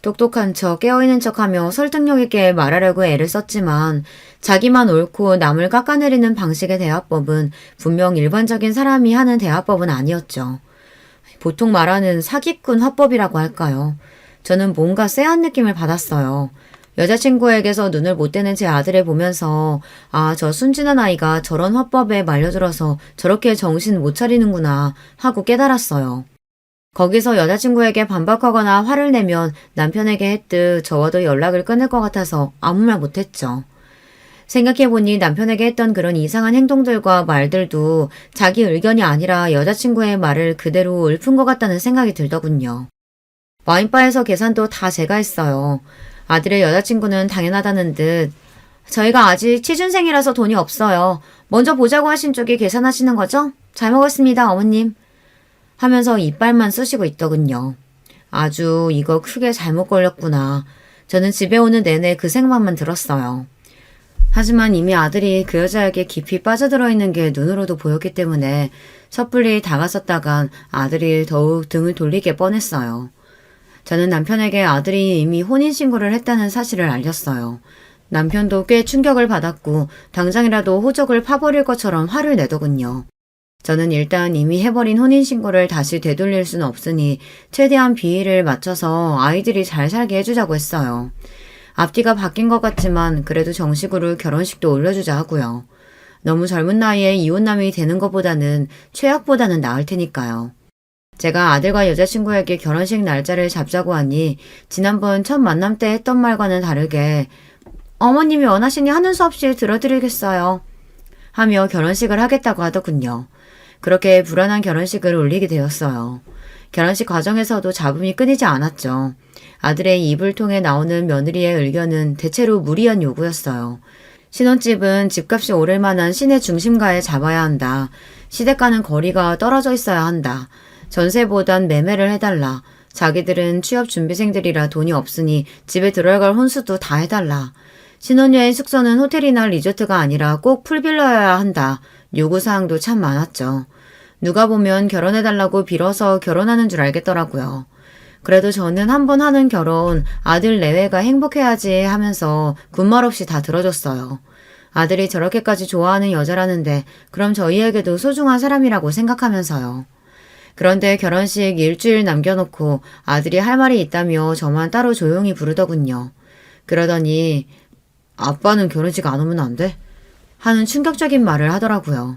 똑똑한 척 깨어있는 척하며 설득력 있게 말하려고 애를 썼지만 자기만 옳고 남을 깎아내리는 방식의 대화법은 분명 일반적인 사람이 하는 대화법은 아니었죠. 보통 말하는 사기꾼 화법이라고 할까요? 저는 뭔가 쎄한 느낌을 받았어요. 여자친구에게서 눈을 못 떼는 제 아들을 보면서 저 순진한 아이가 저런 화법에 말려들어서 저렇게 정신 못 차리는구나 하고 깨달았어요. 거기서 여자친구에게 반박하거나 화를 내면 남편에게 했듯 저와도 연락을 끊을 것 같아서 아무 말 못했죠. 생각해보니 남편에게 했던 그런 이상한 행동들과 말들도 자기 의견이 아니라 여자친구의 말을 그대로 읊은 것 같다는 생각이 들더군요. 와인바에서 계산도 다 제가 했어요. 아들의 여자친구는 당연하다는 듯 저희가 아직 취준생이라서 돈이 없어요. 먼저 보자고 하신 쪽이 계산하시는 거죠? 잘 먹었습니다, 어머님. 하면서 이빨만 쑤시고 있더군요. 아주 이거 크게 잘못 걸렸구나. 저는 집에 오는 내내 그 생각만 들었어요. 하지만 이미 아들이 그 여자에게 깊이 빠져들어 있는 게 눈으로도 보였기 때문에 섣불리 다가섰다간 아들이 더욱 등을 돌리게 뻔했어요. 저는 남편에게 아들이 이미 혼인신고를 했다는 사실을 알렸어요. 남편도 꽤 충격을 받았고 당장이라도 호적을 파버릴 것처럼 화를 내더군요. 저는 일단 이미 해버린 혼인신고를 다시 되돌릴 수는 없으니 최대한 비위를 맞춰서 아이들이 잘 살게 해주자고 했어요. 앞뒤가 바뀐 것 같지만 그래도 정식으로 결혼식도 올려주자 하고요. 너무 젊은 나이에 이혼남이 되는 것보다는 최악보다는 나을 테니까요. 제가 아들과 여자친구에게 결혼식 날짜를 잡자고 하니 지난번 첫 만남 때 했던 말과는 다르게 어머님이 원하시니 하는 수 없이 들어드리겠어요. 하며 결혼식을 하겠다고 하더군요. 그렇게 불안한 결혼식을 올리게 되었어요. 결혼식 과정에서도 잡음이 끊이지 않았죠. 아들의 입을 통해 나오는 며느리의 의견은 대체로 무리한 요구였어요. 신혼집은 집값이 오를 만한 시내 중심가에 잡아야 한다. 시댁과는 거리가 떨어져 있어야 한다. 전세보단 매매를 해달라. 자기들은 취업준비생들이라 돈이 없으니 집에 들어갈 혼수도 다 해달라. 신혼여행 숙소는 호텔이나 리조트가 아니라 꼭 풀빌라여야 한다. 요구사항도 참 많았죠. 누가 보면 결혼해달라고 빌어서 결혼하는 줄 알겠더라고요. 그래도 저는 한 번 하는 결혼, 아들 내외가 행복해야지 하면서 군말 없이 다 들어줬어요. 아들이 저렇게까지 좋아하는 여자라는데 그럼 저희에게도 소중한 사람이라고 생각하면서요. 그런데 결혼식 일주일 남겨놓고 아들이 할 말이 있다며 저만 따로 조용히 부르더군요. 그러더니 아빠는 결혼식 안 오면 안 돼? 하는 충격적인 말을 하더라고요.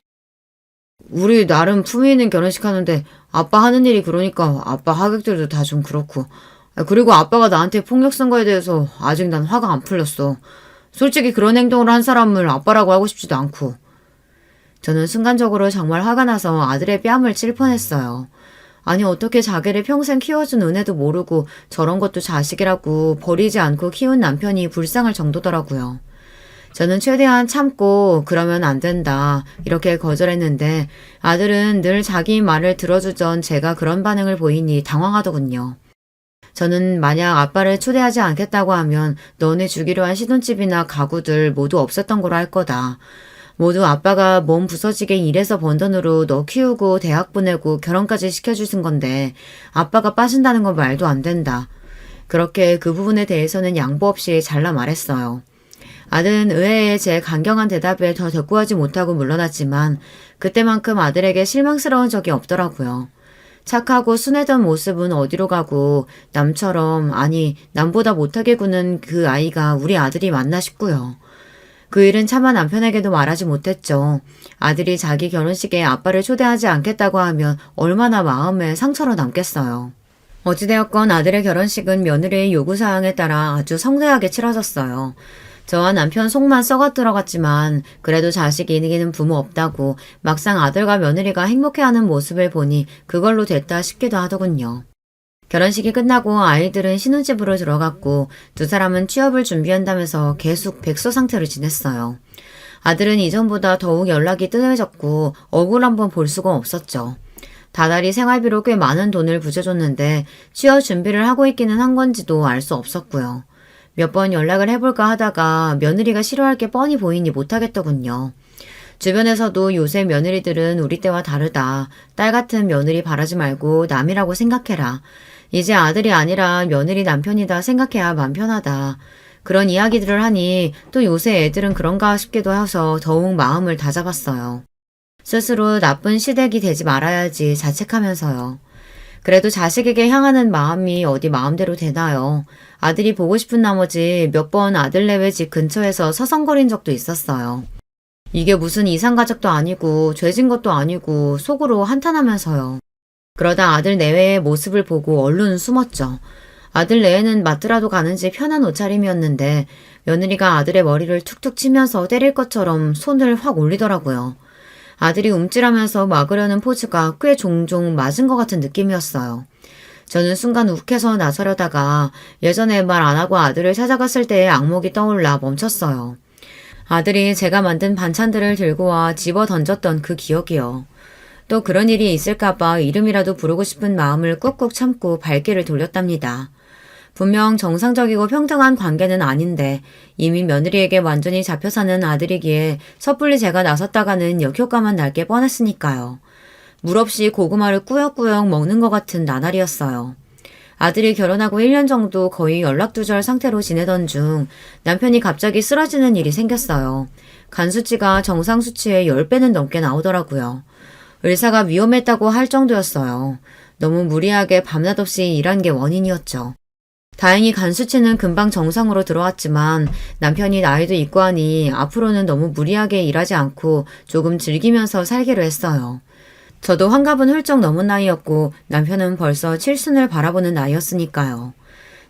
우리 나름 품위 있는 결혼식 하는데 아빠 하는 일이 그러니까 아빠 하객들도 다 좀 그렇고. 그리고 아빠가 나한테 폭력 쓴 거에 대해서 아직 난 화가 안 풀렸어. 솔직히 그런 행동을 한 사람을 아빠라고 하고 싶지도 않고. 저는 순간적으로 정말 화가 나서 아들의 뺨을 칠 뻔했어요. 아니 어떻게 자기를 평생 키워준 은혜도 모르고 저런 것도 자식이라고 버리지 않고 키운 남편이 불쌍할 정도더라고요. 저는 최대한 참고 그러면 안 된다 이렇게 거절했는데 아들은 늘 자기 말을 들어주던 제가 그런 반응을 보이니 당황하더군요. 저는 만약 아빠를 초대하지 않겠다고 하면 너네 주기로 한 신혼집이나 가구들 모두 없었던 거로 할 거다. 모두 아빠가 몸 부서지게 일해서 번 돈으로 너 키우고 대학 보내고 결혼까지 시켜주신 건데 아빠가 빠진다는 건 말도 안 된다. 그렇게 그 부분에 대해서는 양보 없이 잘라 말했어요. 아들은 의외에 제 강경한 대답에 더 대꾸하지 못하고 물러났지만 그때만큼 아들에게 실망스러운 적이 없더라고요. 착하고 순하던 모습은 어디로 가고 남처럼 아니 남보다 못하게 구는 그 아이가 우리 아들이 맞나 싶고요. 그 일은 차마 남편에게도 말하지 못했죠. 아들이 자기 결혼식에 아빠를 초대하지 않겠다고 하면 얼마나 마음에 상처로 남겠어요. 어찌되었건 아들의 결혼식은 며느리의 요구사항에 따라 아주 성대하게 치러졌어요. 저와 남편 속만 썩어 들어갔지만 그래도 자식이 이기는 부모 없다고 막상 아들과 며느리가 행복해하는 모습을 보니 그걸로 됐다 싶기도 하더군요. 결혼식이 끝나고 아이들은 신혼집으로 들어갔고 두 사람은 취업을 준비한다면서 계속 백수 상태로 지냈어요. 아들은 이전보다 더욱 연락이 뜸해졌고 얼굴 한번 볼 수가 없었죠. 다달이 생활비로 꽤 많은 돈을 부져줬는데 취업 준비를 하고 있기는 한 건지도 알 수 없었고요. 몇 번 연락을 해볼까 하다가 며느리가 싫어할 게 뻔히 보이니 못하겠더군요. 주변에서도 요새 며느리들은 우리 때와 다르다. 딸 같은 며느리 바라지 말고 남이라고 생각해라. 이제 아들이 아니라 며느리 남편이다 생각해야 맘 편하다. 그런 이야기들을 하니 또 요새 애들은 그런가 싶기도 해서 더욱 마음을 다잡았어요. 스스로 나쁜 시댁이 되지 말아야지 자책하면서요. 그래도 자식에게 향하는 마음이 어디 마음대로 되나요? 아들이 보고 싶은 나머지 몇 번 아들네외 집 근처에서 서성거린 적도 있었어요. 이게 무슨 이상가족도 아니고 죄진 것도 아니고 속으로 한탄하면서요. 그러다 아들 내외의 모습을 보고 얼른 숨었죠. 아들 내외는 맞더라도 가는지 편한 옷차림이었는데 며느리가 아들의 머리를 툭툭 치면서 때릴 것처럼 손을 확 올리더라고요. 아들이 움찔하면서 막으려는 포즈가 꽤 종종 맞은 것 같은 느낌이었어요. 저는 순간 욱해서 나서려다가 예전에 말 안 하고 아들을 찾아갔을 때의 악몽이 떠올라 멈췄어요. 아들이 제가 만든 반찬들을 들고 와 집어 던졌던 그 기억이요. 또 그런 일이 있을까봐 이름이라도 부르고 싶은 마음을 꾹꾹 참고 발길을 돌렸답니다. 분명 정상적이고 평등한 관계는 아닌데 이미 며느리에게 완전히 잡혀 사는 아들이기에 섣불리 제가 나섰다가는 역효과만 날 게 뻔했으니까요. 물 없이 고구마를 꾸역꾸역 먹는 것 같은 나날이었어요. 아들이 결혼하고 1년 정도 거의 연락두절 상태로 지내던 중 남편이 갑자기 쓰러지는 일이 생겼어요. 간 수치가 정상 수치의 10배는 넘게 나오더라고요. 의사가 위험했다고 할 정도였어요. 너무 무리하게 밤낮 없이 일한 게 원인이었죠. 다행히 간 수치는 금방 정상으로 들어왔지만 남편이 나이도 있고 하니 앞으로는 너무 무리하게 일하지 않고 조금 즐기면서 살기로 했어요. 저도 환갑은 훌쩍 넘은 나이였고 남편은 벌써 칠순을 바라보는 나이였으니까요.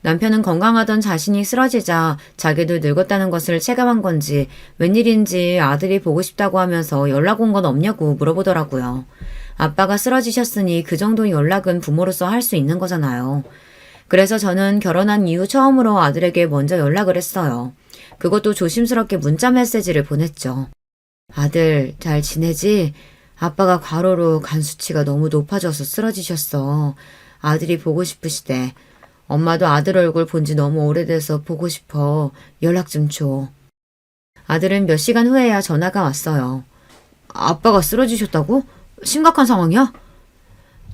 남편은 건강하던 자신이 쓰러지자 자기도 늙었다는 것을 체감한 건지 웬일인지 아들이 보고 싶다고 하면서 연락 온 건 없냐고 물어보더라고요. 아빠가 쓰러지셨으니 그 정도 연락은 부모로서 할 수 있는 거잖아요. 그래서 저는 결혼한 이후 처음으로 아들에게 먼저 연락을 했어요. 그것도 조심스럽게 문자 메시지를 보냈죠. 아들, 잘 지내지? 아빠가 과로로 간 수치가 너무 높아져서 쓰러지셨어. 아들이 보고 싶으시대. 엄마도 아들 얼굴 본 지 너무 오래돼서 보고 싶어. 연락 좀 줘. 아들은 몇 시간 후에야 전화가 왔어요. 아빠가 쓰러지셨다고? 심각한 상황이야?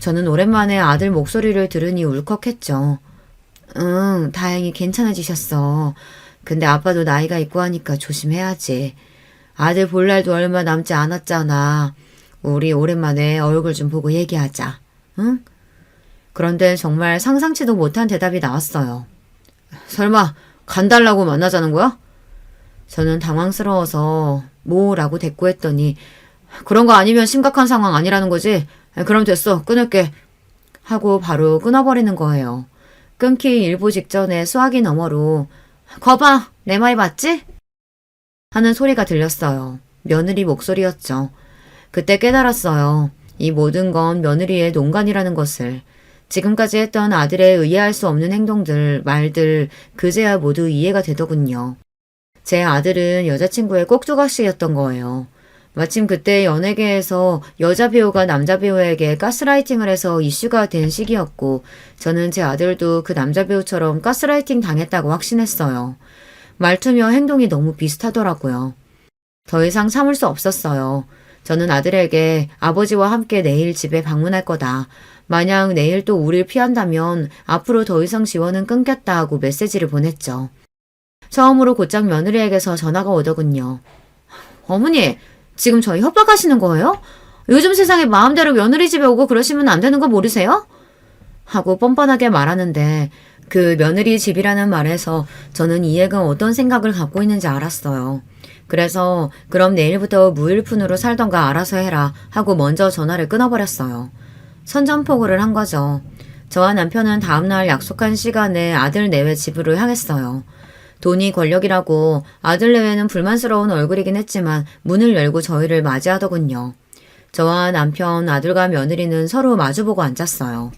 저는 오랜만에 아들 목소리를 들으니 울컥했죠. 응, 다행히 괜찮아지셨어. 근데 아빠도 나이가 있고 하니까 조심해야지. 아들 볼 날도 얼마 남지 않았잖아. 우리 오랜만에 얼굴 좀 보고 얘기하자. 응? 그런데 정말 상상치도 못한 대답이 나왔어요. 설마 간 달라고 만나자는 거야? 저는 당황스러워서 뭐라고 대꾸했더니 그런 거 아니면 심각한 상황 아니라는 거지? 그럼 됐어. 끊을게. 하고 바로 끊어버리는 거예요. 끊기 일보 직전에 수화기 너머로 거봐! 내 말 맞지? 하는 소리가 들렸어요. 며느리 목소리였죠. 그때 깨달았어요. 이 모든 건 며느리의 농간이라는 것을. 지금까지 했던 아들의 이해할 수 없는 행동들, 말들, 그제야 모두 이해가 되더군요. 제 아들은 여자친구의 꼭두각시였던 거예요. 마침 그때 연예계에서 여자 배우가 남자 배우에게 가스라이팅을 해서 이슈가 된 시기였고 저는 제 아들도 그 남자 배우처럼 가스라이팅 당했다고 확신했어요. 말투며 행동이 너무 비슷하더라고요. 더 이상 참을 수 없었어요. 저는 아들에게 아버지와 함께 내일 집에 방문할 거다. 만약 내일 또 우릴 피한다면 앞으로 더 이상 지원은 끊겠다 하고 메시지를 보냈죠. 처음으로 곧장 며느리에게서 전화가 오더군요. 어머니, 지금 저희 협박하시는 거예요? 요즘 세상에 마음대로 며느리 집에 오고 그러시면 안 되는 거 모르세요? 하고 뻔뻔하게 말하는데 그 며느리 집이라는 말에서 저는 이 애가 어떤 생각을 갖고 있는지 알았어요. 그래서 그럼 내일부터 무일푼으로 살던가 알아서 해라 하고 먼저 전화를 끊어버렸어요. 선전포고를 한 거죠. 저와 남편은 다음날 약속한 시간에 아들 내외 집으로 향했어요. 돈이 권력이라고 아들 내외는 불만스러운 얼굴이긴 했지만 문을 열고 저희를 맞이하더군요. 저와 남편, 아들과 며느리는 서로 마주보고 앉았어요.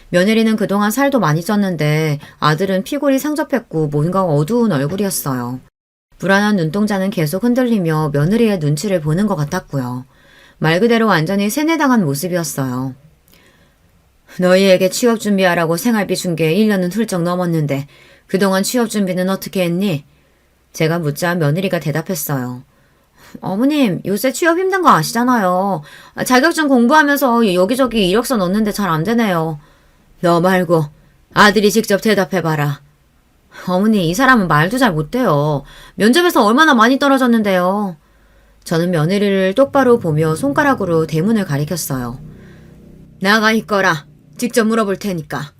며느리는 그동안 살도 많이 쪘는데 아들은 피골이 상접했고 뭔가 어두운 얼굴이었어요. 불안한 눈동자는 계속 흔들리며 며느리의 눈치를 보는 것 같았고요. 말 그대로 완전히 세뇌당한 모습이었어요. 너희에게 취업 준비하라고 생활비 준 게 1년은 훌쩍 넘었는데 그동안 취업 준비는 어떻게 했니? 제가 묻자 며느리가 대답했어요. 어머님, 요새 취업 힘든 거 아시잖아요. 자격증 공부하면서 여기저기 이력서 넣는데 잘 안 되네요. 너 말고 아들이 직접 대답해봐라. 어머니, 이 사람은 말도 잘 못해요. 면접에서 얼마나 많이 떨어졌는데요. 저는 며느리를 똑바로 보며 손가락으로 대문을 가리켰어요. 나가 있거라. 직접 물어볼 테니까.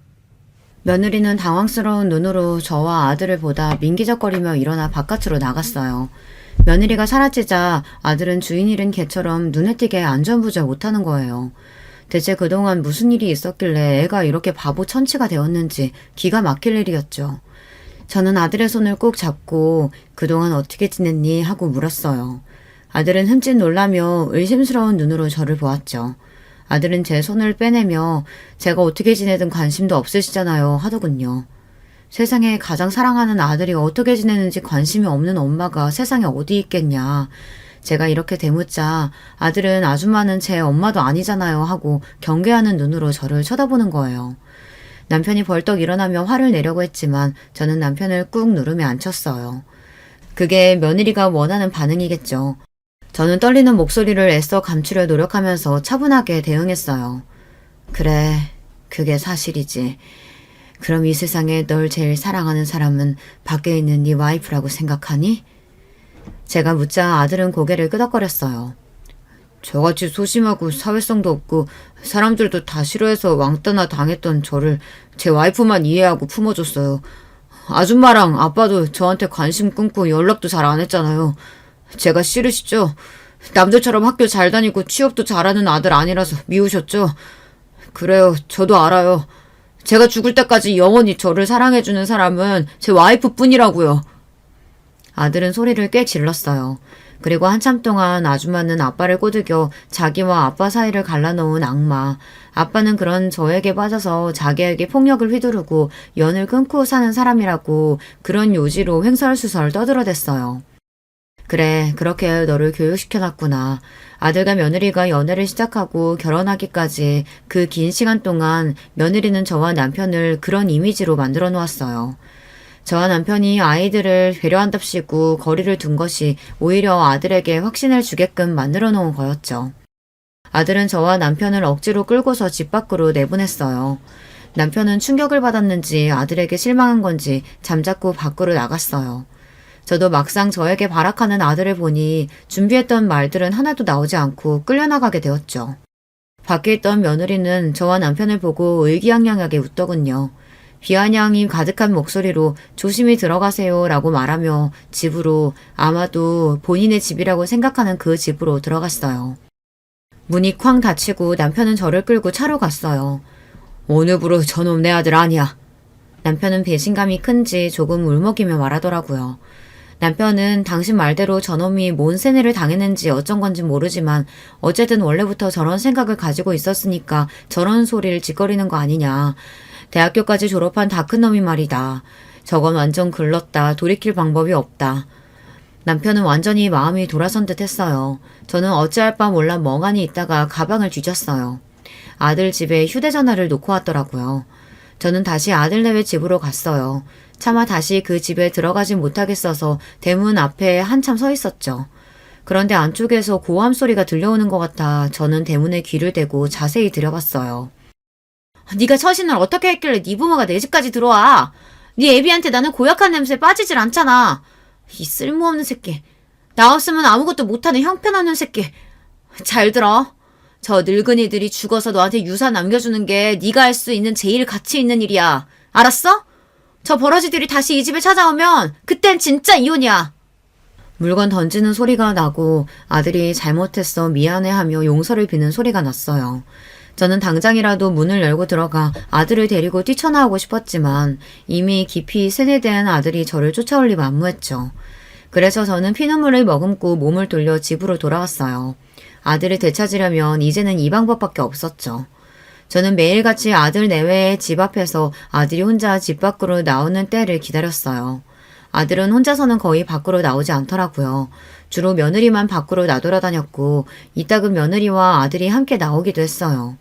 며느리는 당황스러운 눈으로 저와 아들을 보다 민기적거리며 일어나 바깥으로 나갔어요. 며느리가 사라지자 아들은 주인 잃은 개처럼 눈에 띄게 안전부절 못하는 거예요. 대체 그동안 무슨 일이 있었길래 애가 이렇게 바보 천치가 되었는지 기가 막힐 일이었죠. 저는 아들의 손을 꼭 잡고 그동안 어떻게 지냈니 하고 물었어요. 아들은 흠칫 놀라며 의심스러운 눈으로 저를 보았죠. 아들은 제 손을 빼내며 제가 어떻게 지내든 관심도 없으시잖아요 하더군요. 세상에 가장 사랑하는 아들이 어떻게 지내는지 관심이 없는 엄마가 세상에 어디 있겠냐. 제가 이렇게 대묻자 아들은 아줌마는 제 엄마도 아니잖아요 하고 경계하는 눈으로 저를 쳐다보는 거예요. 남편이 벌떡 일어나며 화를 내려고 했지만 저는 남편을 꾹 누르며 앉혔어요. 그게 며느리가 원하는 반응이겠죠. 저는 떨리는 목소리를 애써 감추려 노력하면서 차분하게 대응했어요. 그래, 그게 사실이지. 그럼 이 세상에 널 제일 사랑하는 사람은 밖에 있는 네 와이프라고 생각하니? 제가 묻자 아들은 고개를 끄덕거렸어요. 저같이 소심하고 사회성도 없고 사람들도 다 싫어해서 왕따나 당했던 저를 제 와이프만 이해하고 품어줬어요. 아줌마랑 아빠도 저한테 관심 끊고 연락도 잘 안 했잖아요. 제가 싫으시죠? 남들처럼 학교 잘 다니고 취업도 잘하는 아들 아니라서 미우셨죠? 그래요. 저도 알아요. 제가 죽을 때까지 영원히 저를 사랑해주는 사람은 제 와이프뿐이라고요. 아들은 소리를 꽤 질렀어요. 그리고 한참 동안 아줌마는 아빠를 꼬드겨 자기와 아빠 사이를 갈라놓은 악마. 아빠는 그런 저에게 빠져서 자기에게 폭력을 휘두르고 연을 끊고 사는 사람이라고 그런 요지로 횡설수설 떠들어댔어요. 그래, 그렇게 너를 교육시켜놨구나. 아들과 며느리가 연애를 시작하고 결혼하기까지 그 긴 시간 동안 며느리는 저와 남편을 그런 이미지로 만들어 놓았어요. 저와 남편이 아이들을 배려한답시고 거리를 둔 것이 오히려 아들에게 확신을 주게끔 만들어 놓은 거였죠. 아들은 저와 남편을 억지로 끌고서 집 밖으로 내보냈어요. 남편은 충격을 받았는지 아들에게 실망한 건지 잠자코 밖으로 나갔어요. 저도 막상 저에게 발악하는 아들을 보니 준비했던 말들은 하나도 나오지 않고 끌려나가게 되었죠. 밖에 있던 며느리는 저와 남편을 보고 의기양양하게 웃더군요. 비아냥이 가득한 목소리로 조심히 들어가세요 라고 말하며 집으로, 아마도 본인의 집이라고 생각하는 그 집으로 들어갔어요. 문이 쾅 닫히고 남편은 저를 끌고 차로 갔어요. 오늘부로 저놈 내 아들 아니야. 남편은 배신감이 큰지 조금 울먹이며 말하더라고요. 남편은 당신 말대로 저놈이 뭔 세뇌를 당했는지 어쩐 건지 모르지만 어쨌든 원래부터 저런 생각을 가지고 있었으니까 저런 소리를 짓거리는 거 아니냐. 대학교까지 졸업한 다 큰 놈이 말이다. 저건 완전 글렀다. 돌이킬 방법이 없다. 남편은 완전히 마음이 돌아선 듯 했어요. 저는 어찌할 바 몰라 멍하니 있다가 가방을 뒤졌어요. 아들 집에 휴대전화를 놓고 왔더라고요. 저는 다시 아들네외 집으로 갔어요. 차마 다시 그 집에 들어가지 못하겠어서 대문 앞에 한참 서 있었죠. 그런데 안쪽에서 고함 소리가 들려오는 것 같아 저는 대문에 귀를 대고 자세히 들여봤어요. 네가 처신을 어떻게 했길래 네 부모가 내 집까지 들어와. 네 애비한테 나는 고약한 냄새에 빠지질 않잖아. 이 쓸모없는 새끼. 나 없으면 아무것도 못하는 형편없는 새끼. 잘 들어. 저 늙은이들이 죽어서 너한테 유산 남겨주는 게 네가 할 수 있는 제일 가치 있는 일이야. 알았어? 저 버러지들이 다시 이 집에 찾아오면 그땐 진짜 이혼이야. 물건 던지는 소리가 나고 아들이 잘못했어 미안해하며 용서를 비는 소리가 났어요. 저는 당장이라도 문을 열고 들어가 아들을 데리고 뛰쳐나오고 싶었지만 이미 깊이 세뇌된 아들이 저를 쫓아올 리 만무했죠. 그래서 저는 피눈물을 머금고 몸을 돌려 집으로 돌아왔어요. 아들을 되찾으려면 이제는 이 방법밖에 없었죠. 저는 매일같이 아들 내외의 집 앞에서 아들이 혼자 집 밖으로 나오는 때를 기다렸어요. 아들은 혼자서는 거의 밖으로 나오지 않더라고요. 주로 며느리만 밖으로 나돌아다녔고 이따금 며느리와 아들이 함께 나오기도 했어요.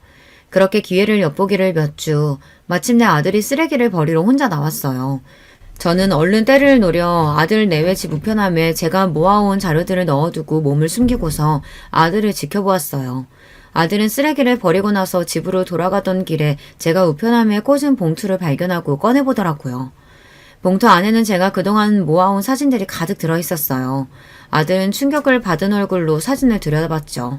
그렇게 기회를 엿보기를 몇 주, 마침내 아들이 쓰레기를 버리러 혼자 나왔어요. 저는 얼른 때를 노려 아들 내외 집 우편함에 제가 모아온 자료들을 넣어두고 몸을 숨기고서 아들을 지켜보았어요. 아들은 쓰레기를 버리고 나서 집으로 돌아가던 길에 제가 우편함에 꽂은 봉투를 발견하고 꺼내보더라고요. 봉투 안에는 제가 그동안 모아온 사진들이 가득 들어있었어요. 아들은 충격을 받은 얼굴로 사진을 들여다봤죠.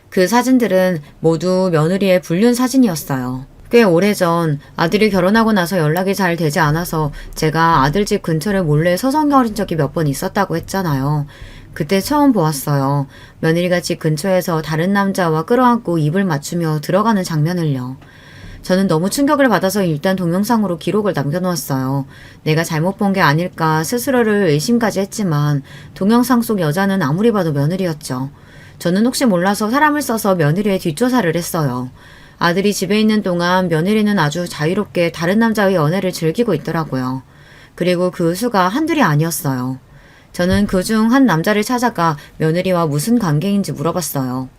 그 사진들은 모두 며느리의 불륜 사진이었어요. 꽤 오래전 아들이 결혼하고 나서 연락이 잘 되지 않아서 제가 아들 집 근처를 몰래 서성거린 적이 몇 번 있었다고 했잖아요. 그때 처음 보았어요. 며느리가 집 근처에서 다른 남자와 끌어안고 입을 맞추며 들어가는 장면을요. 저는 너무 충격을 받아서 일단 동영상으로 기록을 남겨놓았어요. 내가 잘못 본 게 아닐까 스스로를 의심까지 했지만 동영상 속 여자는 아무리 봐도 며느리였죠. 저는 혹시 몰라서 사람을 써서 며느리의 뒷조사를 했어요. 아들이 집에 있는 동안 며느리는 아주 자유롭게 다른 남자의 연애를 즐기고 있더라고요. 그리고 그 수가 한둘이 아니었어요. 저는 그중 한 남자를 찾아가 며느리와 무슨 관계인지 물어봤어요.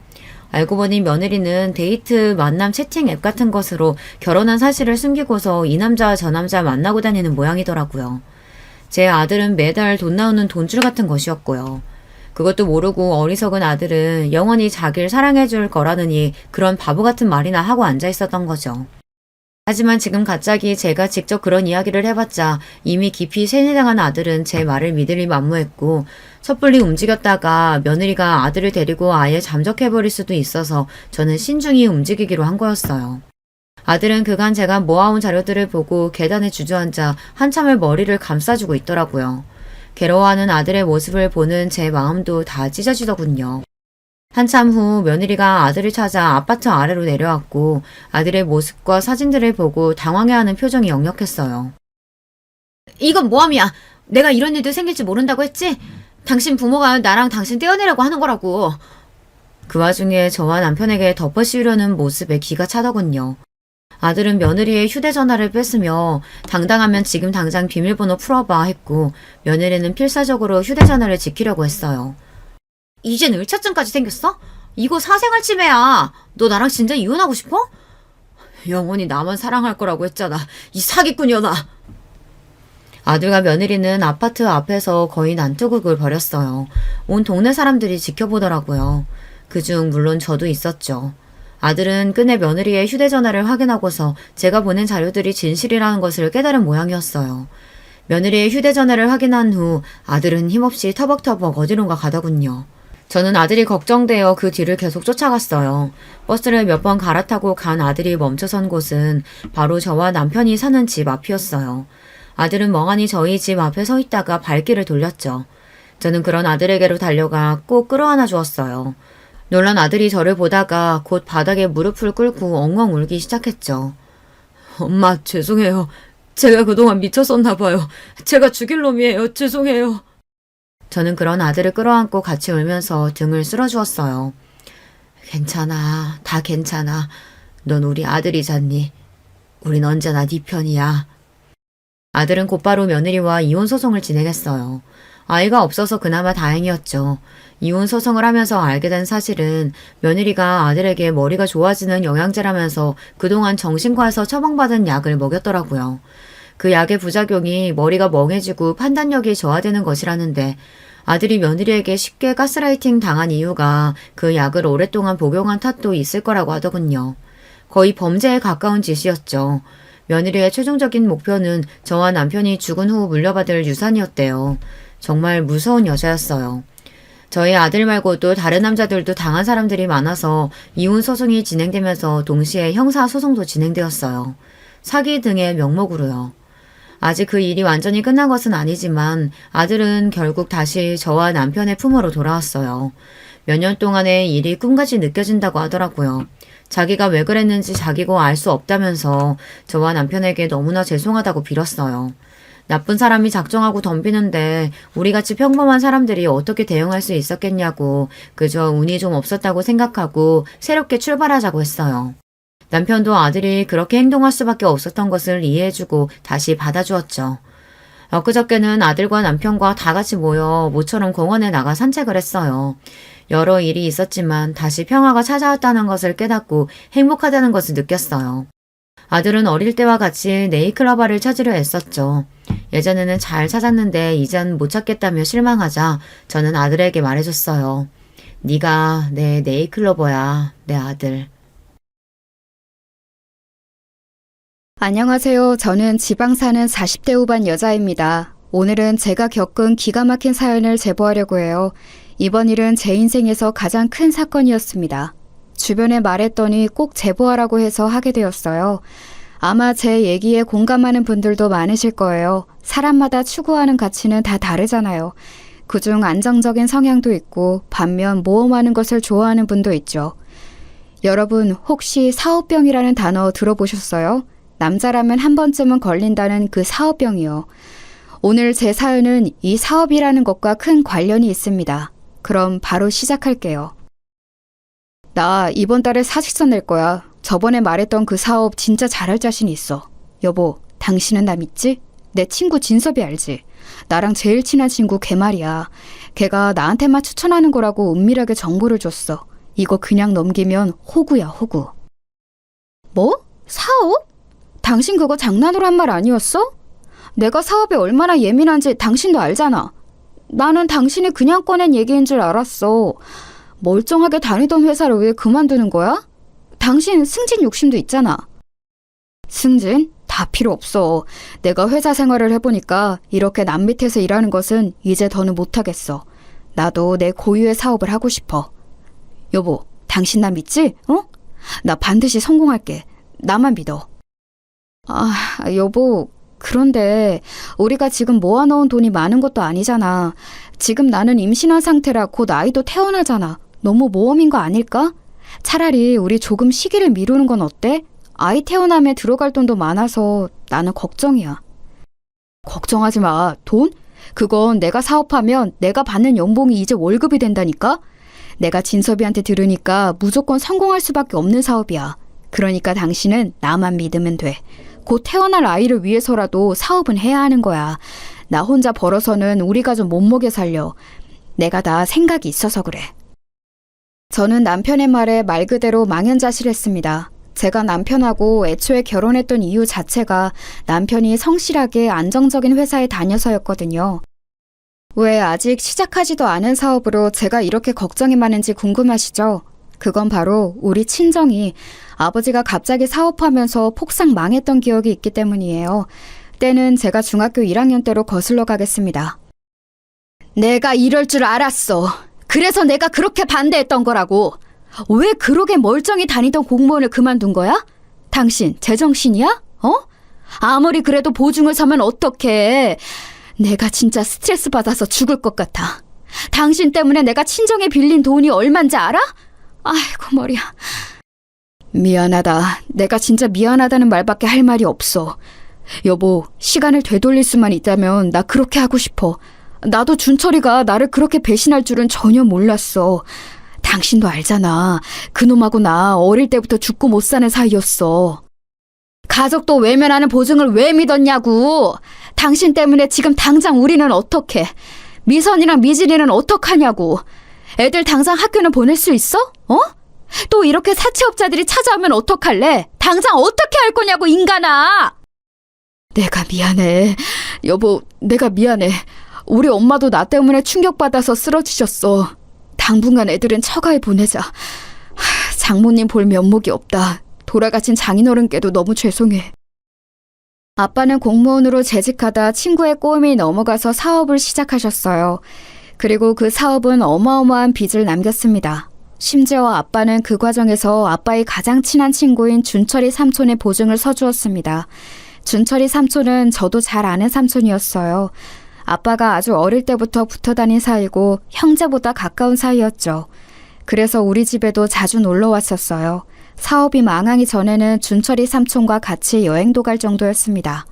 알고 보니 며느리는 데이트 만남 채팅 앱 같은 것으로 결혼한 사실을 숨기고서 이 남자 저 남자 만나고 다니는 모양이더라고요. 제 아들은 매달 돈 나오는 돈줄 같은 것이었고요. 그것도 모르고 어리석은 아들은 영원히 자기를 사랑해줄 거라느니 그런 바보 같은 말이나 하고 앉아 있었던 거죠. 하지만 지금 갑자기 제가 직접 그런 이야기를 해봤자 이미 깊이 세뇌당한 아들은 제 말을 믿으리 만무했고 섣불리 움직였다가 며느리가 아들을 데리고 아예 잠적해버릴 수도 있어서 저는 신중히 움직이기로 한 거였어요. 아들은 그간 제가 모아온 자료들을 보고 계단에 주저앉아 한참을 머리를 감싸주고 있더라고요. 괴로워하는 아들의 모습을 보는 제 마음도 다 찢어지더군요. 한참 후 며느리가 아들을 찾아 아파트 아래로 내려왔고 아들의 모습과 사진들을 보고 당황해하는 표정이 역력했어요. 이건 모함이야. 내가 이런 일도 생길지 모른다고 했지? 당신 부모가 나랑 당신 떼어내려고 하는 거라고. 그 와중에 저와 남편에게 덮어씌우려는 모습에 기가 차더군요. 아들은 며느리의 휴대전화를 뺐으며 당당하면 지금 당장 비밀번호 풀어봐 했고 며느리는 필사적으로 휴대전화를 지키려고 했어요. 이젠 을차증까지 생겼어? 이거 사생활 침해야. 너 나랑 진짜 이혼하고 싶어? 영원히 나만 사랑할 거라고 했잖아. 이 사기꾼이여나. 아들과 며느리는 아파트 앞에서 거의 난투극을 벌였어요. 온 동네 사람들이 지켜보더라고요. 그중 물론 저도 있었죠. 아들은 끝내 며느리의 휴대전화를 확인하고서 제가 보낸 자료들이 진실이라는 것을 깨달은 모양이었어요. 며느리의 휴대전화를 확인한 후 아들은 힘없이 터벅터벅 어디론가 가더군요. 저는 아들이 걱정되어 그 뒤를 계속 쫓아갔어요. 버스를 몇 번 갈아타고 간 아들이 멈춰선 곳은 바로 저와 남편이 사는 집 앞이었어요. 아들은 멍하니 저희 집 앞에 서 있다가 발길을 돌렸죠. 저는 그런 아들에게로 달려가 꼭 끌어안아 주었어요. 놀란 아들이 저를 보다가 곧 바닥에 무릎을 꿇고 엉엉 울기 시작했죠. 엄마, 죄송해요. 제가 그동안 미쳤었나 봐요. 제가 죽일 놈이에요. 죄송해요. 저는 그런 아들을 끌어안고 같이 울면서 등을 쓸어주었어요. 괜찮아. 다 괜찮아. 넌 우리 아들이잖니. 우린 언제나 네 편이야. 아들은 곧바로 며느리와 이혼 소송을 진행했어요. 아이가 없어서 그나마 다행이었죠. 이혼 소송을 하면서 알게 된 사실은 며느리가 아들에게 머리가 좋아지는 영양제라면서 그동안 정신과에서 처방받은 약을 먹였더라고요. 그 약의 부작용이 머리가 멍해지고 판단력이 저하되는 것이라는데 아들이 며느리에게 쉽게 가스라이팅 당한 이유가 그 약을 오랫동안 복용한 탓도 있을 거라고 하더군요. 거의 범죄에 가까운 짓이었죠. 며느리의 최종적인 목표는 저와 남편이 죽은 후 물려받을 유산이었대요. 정말 무서운 여자였어요. 저희 아들 말고도 다른 남자들도 당한 사람들이 많아서 이혼 소송이 진행되면서 동시에 형사 소송도 진행되었어요. 사기 등의 명목으로요. 아직 그 일이 완전히 끝난 것은 아니지만 아들은 결국 다시 저와 남편의 품으로 돌아왔어요. 몇 년 동안의 일이 꿈같이 느껴진다고 하더라고요. 자기가 왜 그랬는지 자기고 알 수 없다면서 저와 남편에게 너무나 죄송하다고 빌었어요. 나쁜 사람이 작정하고 덤비는데 우리같이 평범한 사람들이 어떻게 대응할 수 있었겠냐고 그저 운이 좀 없었다고 생각하고 새롭게 출발하자고 했어요. 남편도 아들이 그렇게 행동할 수밖에 없었던 것을 이해해주고 다시 받아주었죠. 엊그저께는 아들과 남편과 다 같이 모여 모처럼 공원에 나가 산책을 했어요. 여러 일이 있었지만 다시 평화가 찾아왔다는 것을 깨닫고 행복하다는 것을 느꼈어요. 아들은 어릴 때와 같이 네이클로바를 찾으려 애썼죠. 예전에는 잘 찾았는데 이젠 못 찾겠다며 실망하자 저는 아들에게 말해줬어요. 네가 내 네이클로버야, 내 아들. 안녕하세요. 저는 지방 사는 40대 후반 여자입니다. 오늘은 제가 겪은 기가 막힌 사연을 제보하려고 해요. 이번 일은 제 인생에서 가장 큰 사건이었습니다. 주변에 말했더니 꼭 제보하라고 해서 하게 되었어요. 아마 제 얘기에 공감하는 분들도 많으실 거예요. 사람마다 추구하는 가치는 다 다르잖아요. 그중 안정적인 성향도 있고 반면 모험하는 것을 좋아하는 분도 있죠. 여러분 혹시 사업병이라는 단어 들어보셨어요? 남자라면 한 번쯤은 걸린다는 그 사업병이요. 오늘 제 사연은 이 사업이라는 것과 큰 관련이 있습니다. 그럼 바로 시작할게요. 나 이번 달에 사직서 낼 거야. 저번에 말했던 그 사업 진짜 잘할 자신 있어. 여보, 당신은 나 믿지? 내 친구 진섭이 알지? 나랑 제일 친한 친구 걔 말이야. 걔가 나한테만 추천하는 거라고 은밀하게 정보를 줬어. 이거 그냥 넘기면 호구야, 호구. 뭐? 사업? 당신 그거 장난으로 한 말 아니었어? 내가 사업에 얼마나 예민한지 당신도 알잖아. 나는 당신이 그냥 꺼낸 얘기인 줄 알았어. 멀쩡하게 다니던 회사를 왜 그만두는 거야? 당신 승진 욕심도 있잖아. 승진? 다 필요 없어. 내가 회사 생활을 해보니까 이렇게 남 밑에서 일하는 것은 이제 더는 못하겠어. 나도 내 고유의 사업을 하고 싶어. 여보, 당신 나 믿지? 어? 나 반드시 성공할게. 나만 믿어. 여보, 그런데 우리가 지금 모아놓은 돈이 많은 것도 아니잖아. 지금 나는 임신한 상태라 곧 아이도 태어나잖아. 너무 모험인 거 아닐까? 차라리 우리 조금 시기를 미루는 건 어때? 아이 태어나면 들어갈 돈도 많아서 나는 걱정이야. 걱정하지 마. 돈? 그건 내가 사업하면 내가 받는 연봉이 이제 월급이 된다니까? 내가 진섭이한테 들으니까 무조건 성공할 수밖에 없는 사업이야. 그러니까 당신은 나만 믿으면 돼. 곧 태어날 아이를 위해서라도 사업은 해야 하는 거야. 나 혼자 벌어서는 우리 가족 못 먹여 살려. 내가 다 생각이 있어서 그래. 저는 남편의 말에 말 그대로 망연자실했습니다. 제가 남편하고 애초에 결혼했던 이유 자체가 남편이 성실하게 안정적인 회사에 다녀서였거든요. 왜 아직 시작하지도 않은 사업으로 제가 이렇게 걱정이 많은지 궁금하시죠? 그건 바로 우리 친정이 아버지가 갑자기 사업하면서 폭삭 망했던 기억이 있기 때문이에요. 때는 제가 중학교 1학년 때로 거슬러 가겠습니다. 내가 이럴 줄 알았어. 그래서 내가 그렇게 반대했던 거라고. 왜 그러게 멀쩡히 다니던 공무원을 그만둔 거야? 당신 제정신이야? 어? 아무리 그래도 보증을 서면 어떡해. 내가 진짜 스트레스 받아서 죽을 것 같아. 당신 때문에 내가 친정에 빌린 돈이 얼만지 알아? 아이고 머리야. 미안하다. 내가 진짜 미안하다는 말밖에 할 말이 없어. 여보, 시간을 되돌릴 수만 있다면 나 그렇게 하고 싶어. 나도 준철이가 나를 그렇게 배신할 줄은 전혀 몰랐어. 당신도 알잖아. 그놈하고 나 어릴 때부터 죽고 못 사는 사이였어. 가족도 외면하는 보증을 왜 믿었냐고. 당신 때문에 지금 당장 우리는 어떡해. 미선이랑 미진이는 어떡하냐고. 애들 당장 학교는 보낼 수 있어? 어? 또 이렇게 사채업자들이 찾아오면 어떡할래? 당장 어떻게 할 거냐고 인간아. 내가 미안해. 여보, 내가 미안해. 우리 엄마도 나 때문에 충격받아서 쓰러지셨어. 당분간 애들은 처가에 보내자. 장모님 볼 면목이 없다. 돌아가신 장인어른께도 너무 죄송해. 아빠는 공무원으로 재직하다 친구의 꼬임이 넘어가서 사업을 시작하셨어요. 그리고 그 사업은 어마어마한 빚을 남겼습니다. 심지어 아빠는 그 과정에서 아빠의 가장 친한 친구인 준철이 삼촌의 보증을 서주었습니다. 준철이 삼촌은 저도 잘 아는 삼촌이었어요. 아빠가 아주 어릴 때부터 붙어 다닌 사이고 형제보다 가까운 사이였죠. 그래서 우리 집에도 자주 놀러 왔었어요. 사업이 망하기 전에는 준철이 삼촌과 같이 여행도 갈 정도였습니다.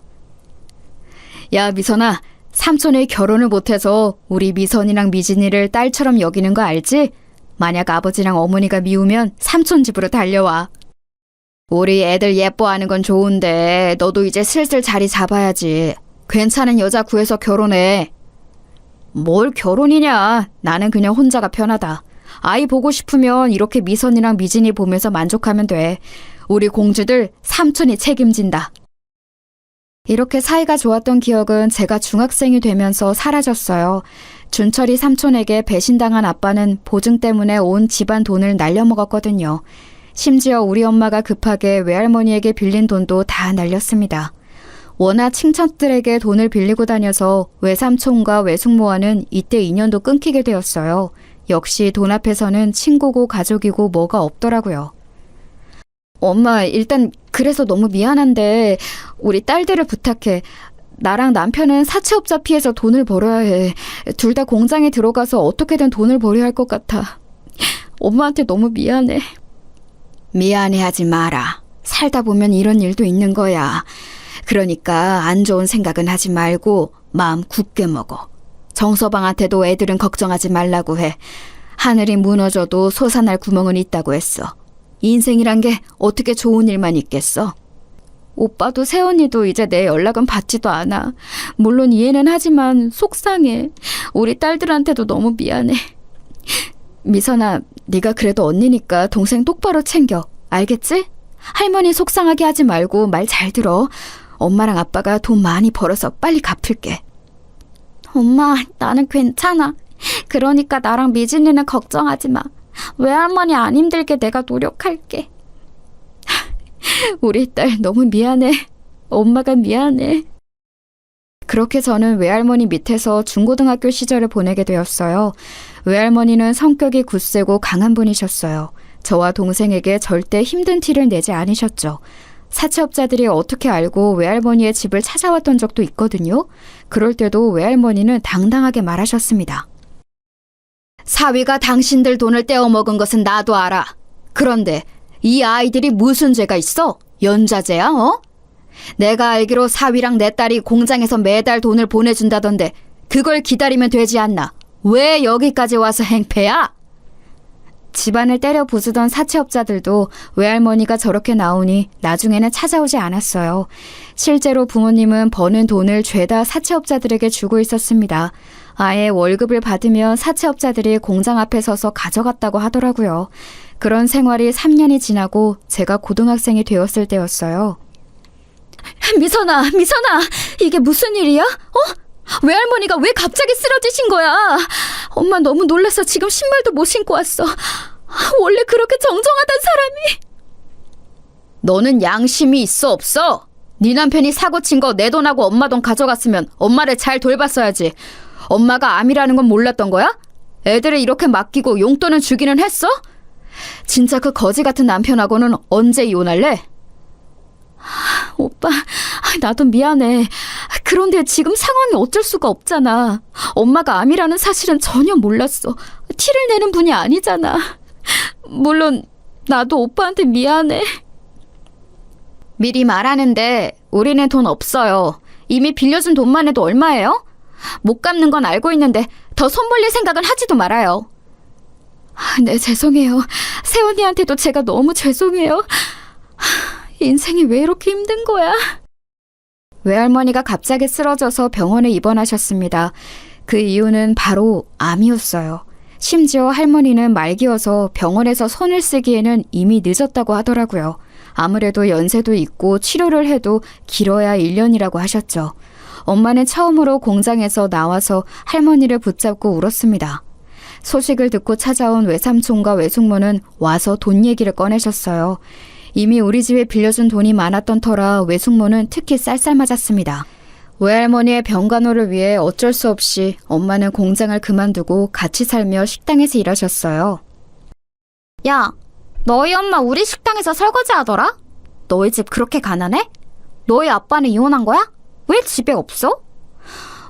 야, 미선아, 삼촌이 결혼을 못해서 우리 미선이랑 미진이를 딸처럼 여기는 거 알지? 만약 아버지랑 어머니가 미우면 삼촌 집으로 달려와. 우리 애들 예뻐하는 건 좋은데 너도 이제 슬슬 자리 잡아야지. 괜찮은 여자 구해서 결혼해. 뭘 결혼이냐. 나는 그냥 혼자가 편하다. 아이 보고 싶으면 이렇게 미선이랑 미진이 보면서 만족하면 돼. 우리 공주들 삼촌이 책임진다. 이렇게 사이가 좋았던 기억은 제가 중학생이 되면서 사라졌어요. 준철이 삼촌에게 배신당한 아빠는 보증 때문에 온 집안 돈을 날려먹었거든요. 심지어 우리 엄마가 급하게 외할머니에게 빌린 돈도 다 날렸습니다. 워낙 친척들에게 돈을 빌리고 다녀서 외삼촌과 외숙모와는 이때 인연도 끊기게 되었어요. 역시 돈 앞에서는 친구고 가족이고 뭐가 없더라고요. 엄마, 일단 그래서 너무 미안한데 우리 딸들을 부탁해. 나랑 남편은 사채업자 피해서 돈을 벌어야 해. 둘 다 공장에 들어가서 어떻게든 돈을 벌여야 할 것 같아. 엄마한테 너무 미안해. 미안해하지 마라. 살다 보면 이런 일도 있는 거야. 그러니까 안 좋은 생각은 하지 말고 마음 굳게 먹어. 정서방한테도 애들은 걱정하지 말라고 해. 하늘이 무너져도 솟아날 구멍은 있다고 했어. 인생이란 게 어떻게 좋은 일만 있겠어? 오빠도 세연이도 이제 내 연락은 받지도 않아. 물론 이해는 하지만 속상해. 우리 딸들한테도 너무 미안해. 미선아, 네가 그래도 언니니까 동생 똑바로 챙겨. 알겠지? 할머니 속상하게 하지 말고 말 잘 들어. 엄마랑 아빠가 돈 많이 벌어서 빨리 갚을게. 엄마, 나는 괜찮아. 그러니까 나랑 미진이는 걱정하지 마. 외할머니 안 힘들게 내가 노력할게. 우리 딸 너무 미안해. 엄마가 미안해. 그렇게 저는 외할머니 밑에서 중고등학교 시절을 보내게 되었어요. 외할머니는 성격이 굳세고 강한 분이셨어요. 저와 동생에게 절대 힘든 티를 내지 않으셨죠. 사채업자들이 어떻게 알고 외할머니의 집을 찾아왔던 적도 있거든요. 그럴 때도 외할머니는 당당하게 말하셨습니다. 사위가 당신들 돈을 떼어먹은 것은 나도 알아. 그런데 이 아이들이 무슨 죄가 있어? 연좌제야, 어? 내가 알기로 사위랑 내 딸이 공장에서 매달 돈을 보내준다던데 그걸 기다리면 되지 않나? 왜 여기까지 와서 행패야? 집안을 때려 부수던 사채업자들도 외할머니가 저렇게 나오니 나중에는 찾아오지 않았어요. 실제로 부모님은 버는 돈을 죄다 사채업자들에게 주고 있었습니다. 아예 월급을 받으면 사채업자들이 공장 앞에 서서 가져갔다고 하더라고요. 그런 생활이 3년이 지나고 제가 고등학생이 되었을 때였어요. 미선아, 이게 무슨 일이야? 외할머니가 왜 갑자기 쓰러지신 거야? 엄마 너무 놀라서 지금 신발도 못 신고 왔어. 원래 그렇게 정정하던 사람이. 너는 양심이 있어 없어? 네 남편이 사고 친 거 내 돈하고 엄마 돈 가져갔으면 엄마를 잘 돌봤어야지. 엄마가 암이라는 건 몰랐던 거야? 애들을 이렇게 맡기고 용돈은 주기는 했어? 진짜 그 거지 같은 남편하고는 언제 이혼할래? 오빠, 나도 미안해. 그런데 지금 상황이 어쩔 수가 없잖아. 엄마가 암이라는 사실은 전혀 몰랐어. 티를 내는 분이 아니잖아. 물론 나도 오빠한테 미안해. 미리 말하는데 우리는 돈 없어요. 이미 빌려준 돈만 해도 얼마예요? 못 갚는 건 알고 있는데 더 손 벌릴 생각은 하지도 말아요. 네, 죄송해요. 세연이한테도 제가 너무 죄송해요. 인생이 왜 이렇게 힘든 거야? 외할머니가 갑자기 쓰러져서 병원에 입원하셨습니다. 그 이유는 바로 암이었어요. 심지어 할머니는 말기여서 병원에서 손을 쓰기에는 이미 늦었다고 하더라고요. 아무래도 연세도 있고 치료를 해도 길어야 1년이라고 하셨죠. 엄마는 처음으로 공장에서 나와서 할머니를 붙잡고 울었습니다. 소식을 듣고 찾아온 외삼촌과 외숙모는 와서 돈 얘기를 꺼내셨어요. 이미 우리 집에 빌려준 돈이 많았던 터라 외숙모는 특히 쌀쌀맞았습니다. 외할머니의 병간호를 위해 어쩔 수 없이 엄마는 공장을 그만두고 같이 살며 식당에서 일하셨어요. 야, 너희 엄마 우리 식당에서 설거지 하더라? 너희 집 그렇게 가난해? 너희 아빠는 이혼한 거야? 왜 집에 없어?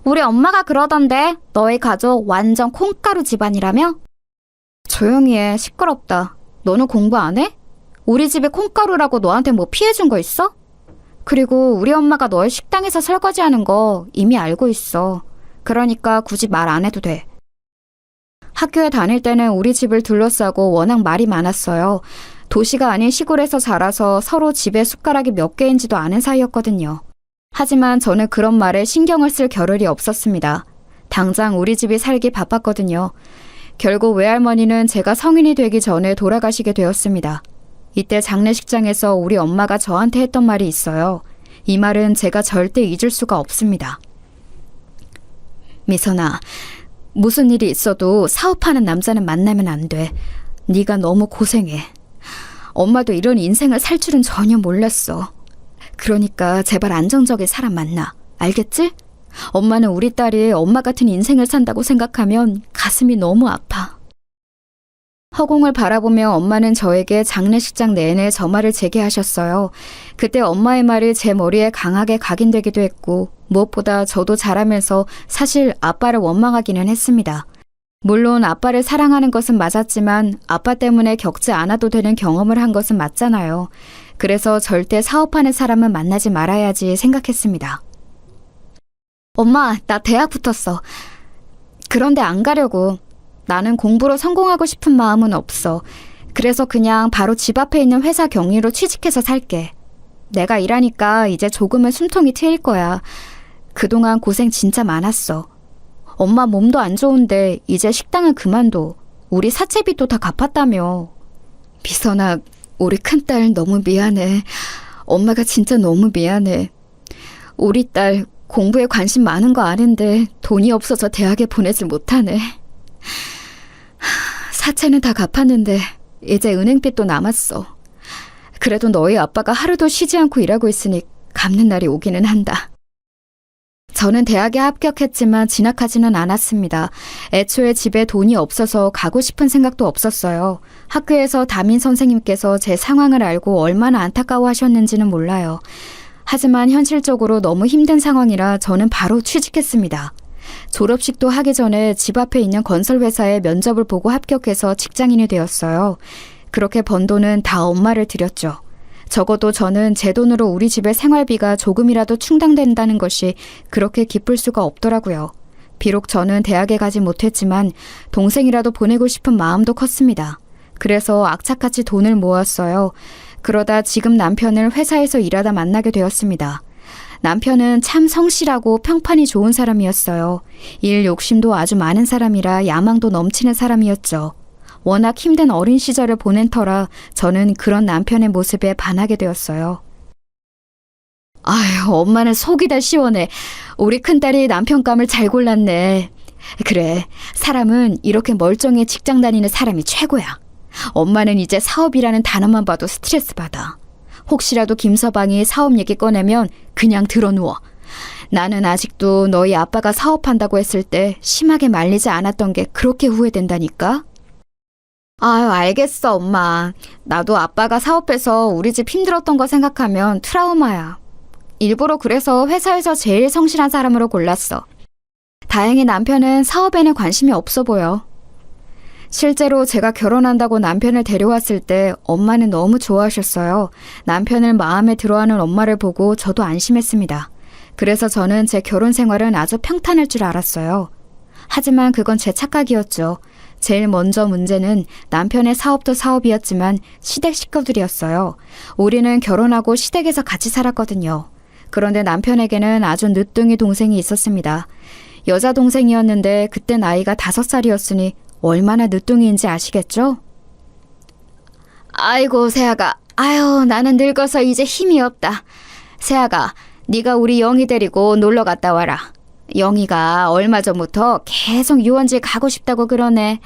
우리 엄마가 그러던데 너희 가족 완전 콩가루 집안이라며? 조용히 해. 시끄럽다. 너는 공부 안 해? 우리 집에 콩가루라고 너한테 뭐 피해준 거 있어? 그리고 우리 엄마가 너희 식당에서 설거지하는 거 이미 알고 있어. 그러니까 굳이 말 안 해도 돼. 학교에 다닐 때는 우리 집을 둘러싸고 워낙 말이 많았어요. 도시가 아닌 시골에서 자라서 서로 집에 숟가락이 몇 개인지도 아는 사이였거든요. 하지만 저는 그런 말에 신경을 쓸 겨를이 없었습니다. 당장 우리 집이 살기 바빴거든요. 결국 외할머니는 제가 성인이 되기 전에 돌아가시게 되었습니다. 이때 장례식장에서 우리 엄마가 저한테 했던 말이 있어요. 이 말은 제가 절대 잊을 수가 없습니다. 미선아, 무슨 일이 있어도 사업하는 남자는 만나면 안 돼. 네가 너무 고생해. 엄마도 이런 인생을 살 줄은 전혀 몰랐어. 그러니까 제발 안정적인 사람 만나. 알겠지? 엄마는 우리 딸이 엄마 같은 인생을 산다고 생각하면 가슴이 너무 아파. 허공을 바라보며 엄마는 저에게 장례식장 내내 저 말을 재개하셨어요. 그때 엄마의 말이 제 머리에 강하게 각인되기도 했고 무엇보다 저도 자라면서 사실 아빠를 원망하기는 했습니다. 물론 아빠를 사랑하는 것은 맞았지만 아빠 때문에 겪지 않아도 되는 경험을 한 것은 맞잖아요. 그래서 절대 사업하는 사람은 만나지 말아야지 생각했습니다. 엄마, 나 대학 붙었어. 그런데 안 가려고. 나는 공부로 성공하고 싶은 마음은 없어. 그래서 그냥 바로 집 앞에 있는 회사 경리로 취직해서 살게. 내가 일하니까 이제 조금은 숨통이 트일 거야. 그동안 고생 진짜 많았어. 엄마 몸도 안 좋은데 이제 식당은 그만둬. 우리 사채빚도 다 갚았다며. 미선아, 우리 큰딸 너무 미안해. 엄마가 진짜 너무 미안해. 우리 딸 공부에 관심 많은 거 아는데 돈이 없어서 대학에 보내질 못하네. 사채는 다 갚았는데 이제 은행빚도 남았어. 그래도 너희 아빠가 하루도 쉬지 않고 일하고 있으니 갚는 날이 오기는 한다. 저는 대학에 합격했지만 진학하지는 않았습니다. 애초에 집에 돈이 없어서 가고 싶은 생각도 없었어요. 학교에서 담임 선생님께서 제 상황을 알고 얼마나 안타까워하셨는지는 몰라요. 하지만 현실적으로 너무 힘든 상황이라 저는 바로 취직했습니다. 졸업식도 하기 전에 집 앞에 있는 건설회사에 면접을 보고 합격해서 직장인이 되었어요. 그렇게 번 돈은 다 엄마를 드렸죠. 적어도 저는 제 돈으로 우리 집의 생활비가 조금이라도 충당된다는 것이 그렇게 기쁠 수가 없더라고요. 비록 저는 대학에 가지 못했지만 동생이라도 보내고 싶은 마음도 컸습니다. 그래서 악착같이 돈을 모았어요. 그러다 지금 남편을 회사에서 일하다 만나게 되었습니다. 남편은 참 성실하고 평판이 좋은 사람이었어요. 일 욕심도 아주 많은 사람이라 야망도 넘치는 사람이었죠. 워낙 힘든 어린 시절을 보낸 터라 저는 그런 남편의 모습에 반하게 되었어요. 아휴, 엄마는 속이 다 시원해. 우리 큰딸이 남편감을 잘 골랐네. 그래, 사람은 이렇게 멀쩡히 직장 다니는 사람이 최고야. 엄마는 이제 사업이라는 단어만 봐도 스트레스 받아. 혹시라도 김서방이 사업 얘기 꺼내면 그냥 들어누워. 나는 아직도 너희 아빠가 사업한다고 했을 때 심하게 말리지 않았던 게 그렇게 후회된다니까? 아유, 알겠어, 엄마. 나도 아빠가 사업해서 우리 집 힘들었던 거 생각하면 트라우마야. 일부러 그래서 회사에서 제일 성실한 사람으로 골랐어. 다행히 남편은 사업에는 관심이 없어 보여. 실제로 제가 결혼한다고 남편을 데려왔을 때 엄마는 너무 좋아하셨어요. 남편을 마음에 들어하는 엄마를 보고 저도 안심했습니다. 그래서 저는 제 결혼 생활은 아주 평탄할 줄 알았어요. 하지만 그건 제 착각이었죠. 제일 먼저 문제는 남편의 사업도 사업이었지만 시댁 식구들이었어요. 우리는 결혼하고 시댁에서 같이 살았거든요. 그런데 남편에게는 아주 늦둥이 동생이 있었습니다. 여자 동생이었는데 그때 나이가 5살이었으니 얼마나 늦둥이인지 아시겠죠? 아이고, 세아가. 아유, 나는 늙어서 이제 힘이 없다. 세아가, 네가 우리 영희 데리고 놀러 갔다 와라. 영희가 얼마 전부터 계속 유원지에 가고 싶다고 그러네.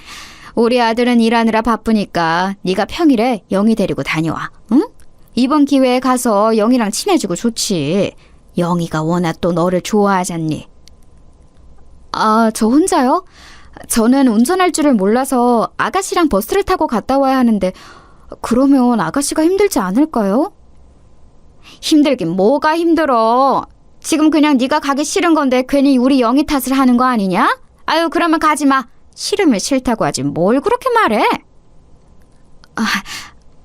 우리 아들은 일하느라 바쁘니까 네가 평일에 영희 데리고 다녀와. 응? 이번 기회에 가서 영희랑 친해지고 좋지. 영희가 워낙 또 너를 좋아하잖니. 아, 저 혼자요? 저는 운전할 줄을 몰라서 아가씨랑 버스를 타고 갔다 와야 하는데 그러면 아가씨가 힘들지 않을까요? 힘들긴 뭐가 힘들어. 지금 그냥 네가 가기 싫은 건데 괜히 우리 영희 탓을 하는 거 아니냐? 아유, 그러면 가지 마. 싫으면 싫다고 하지 뭘 그렇게 말해?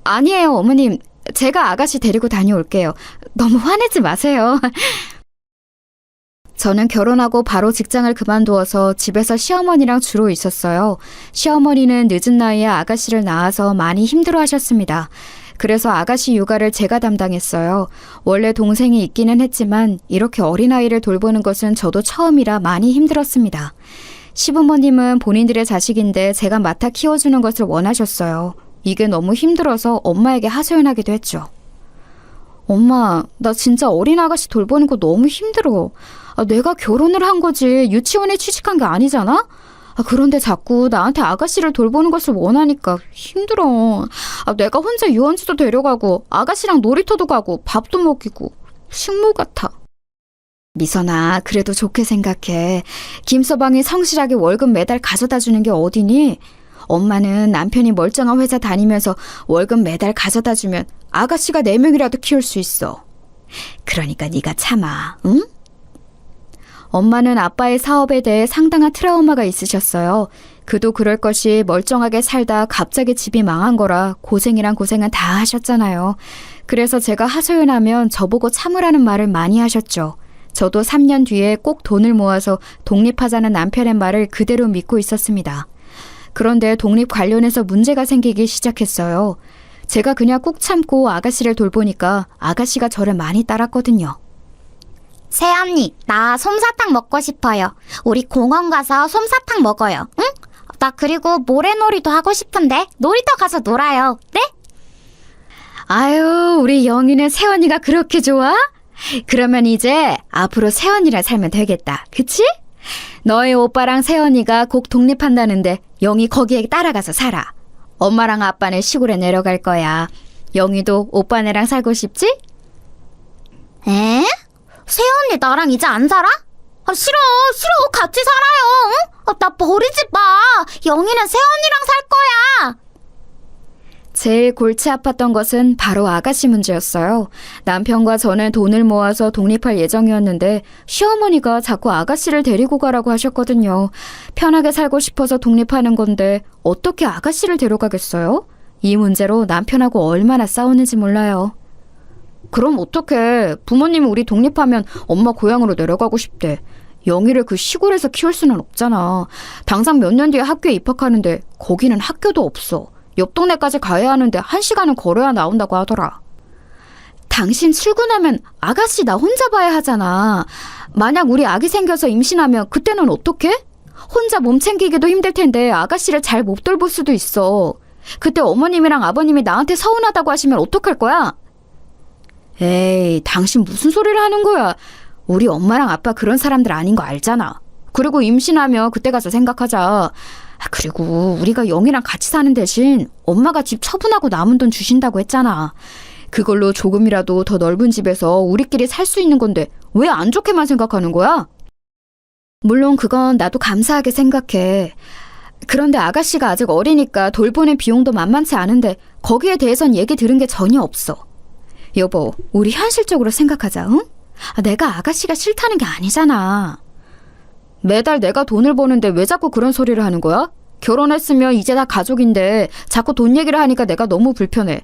아니에요, 어머님. 제가 아가씨 데리고 다녀올게요. 너무 화내지 마세요. 저는 결혼하고 바로 직장을 그만두어서 집에서 시어머니랑 주로 있었어요. 시어머니는 늦은 나이에 아가씨를 낳아서 많이 힘들어하셨습니다. 그래서 아가씨 육아를 제가 담당했어요. 원래 동생이 있기는 했지만 이렇게 어린아이를 돌보는 것은 저도 처음이라 많이 힘들었습니다. 시부모님은 본인들의 자식인데 제가 맡아 키워주는 것을 원하셨어요. 이게 너무 힘들어서 엄마에게 하소연하기도 했죠. 엄마, 나 진짜 어린 아가씨 돌보는 거 너무 힘들어. 내가 결혼을 한 거지 유치원에 취직한 게 아니잖아? 그런데 자꾸 나한테 아가씨를 돌보는 것을 원하니까 힘들어. 내가 혼자 유원지도 데려가고 아가씨랑 놀이터도 가고 밥도 먹이고 식모 같아. 미선아, 그래도 좋게 생각해. 김서방이 성실하게 월급 매달 가져다 주는 게 어디니? 엄마는 남편이 멀쩡한 회사 다니면서 월급 매달 가져다 주면 아가씨가 4명이라도 키울 수 있어. 그러니까 네가 참아, 응? 엄마는 아빠의 사업에 대해 상당한 트라우마가 있으셨어요. 그도 그럴 것이 멀쩡하게 살다 갑자기 집이 망한 거라 고생이란 고생은 다 하셨잖아요. 그래서 제가 하소연하면 저보고 참으라는 말을 많이 하셨죠. 저도 3년 뒤에 꼭 돈을 모아서 독립하자는 남편의 말을 그대로 믿고 있었습니다. 그런데 독립 관련해서 문제가 생기기 시작했어요. 제가 그냥 꾹 참고 아가씨를 돌보니까 아가씨가 저를 많이 따랐거든요. 새언니, 나 솜사탕 먹고 싶어요. 우리 공원 가서 솜사탕 먹어요. 응? 나 그리고 모래놀이도 하고 싶은데 놀이터 가서 놀아요. 네? 아유, 우리 영희는 새언니가 그렇게 좋아? 그러면 이제 앞으로 새언니랑 살면 되겠다. 그치? 너희 오빠랑 새언니가 곧 독립한다는데 영희 거기에 따라가서 살아. 엄마랑 아빠는 시골에 내려갈 거야. 영희도 오빠네랑 살고 싶지? 에? 새언니 나랑 이제 안 살아? 싫어. 같이 살아요. 응? 나 버리지 마. 영희는 새언니랑 살 거야. 제일 골치 아팠던 것은 바로 아가씨 문제였어요. 남편과 저는 돈을 모아서 독립할 예정이었는데 시어머니가 자꾸 아가씨를 데리고 가라고 하셨거든요. 편하게 살고 싶어서 독립하는 건데 어떻게 아가씨를 데려가겠어요? 이 문제로 남편하고 얼마나 싸웠는지 몰라요. 그럼 어떡해. 부모님이 우리 독립하면 엄마 고향으로 내려가고 싶대. 영희를 그 시골에서 키울 수는 없잖아. 당장 몇 년 뒤에 학교에 입학하는데 거기는 학교도 없어. 옆 동네까지 가야 하는데 1시간은 걸어야 나온다고 하더라. 당신 출근하면 아가씨 나 혼자 봐야 하잖아. 만약 우리 아기 생겨서 임신하면 그때는 어떡해? 혼자 몸 챙기기도 힘들 텐데 아가씨를 잘 못 돌볼 수도 있어. 그때 어머님이랑 아버님이 나한테 서운하다고 하시면 어떡할 거야? 에이, 당신 무슨 소리를 하는 거야. 우리 엄마랑 아빠 그런 사람들 아닌 거 알잖아. 그리고 임신하면 그때 가서 생각하자. 그리고 우리가 영희랑 같이 사는 대신 엄마가 집 처분하고 남은 돈 주신다고 했잖아. 그걸로 조금이라도 더 넓은 집에서 우리끼리 살 수 있는 건데 왜 안 좋게만 생각하는 거야? 물론 그건 나도 감사하게 생각해. 그런데 아가씨가 아직 어리니까 돌보는 비용도 만만치 않은데 거기에 대해선 얘기 들은 게 전혀 없어. 여보, 우리 현실적으로 생각하자, 응? 내가 아가씨가 싫다는 게 아니잖아. 매달 내가 돈을 버는데 왜 자꾸 그런 소리를 하는 거야? 결혼했으면 이제 다 가족인데 자꾸 돈 얘기를 하니까 내가 너무 불편해.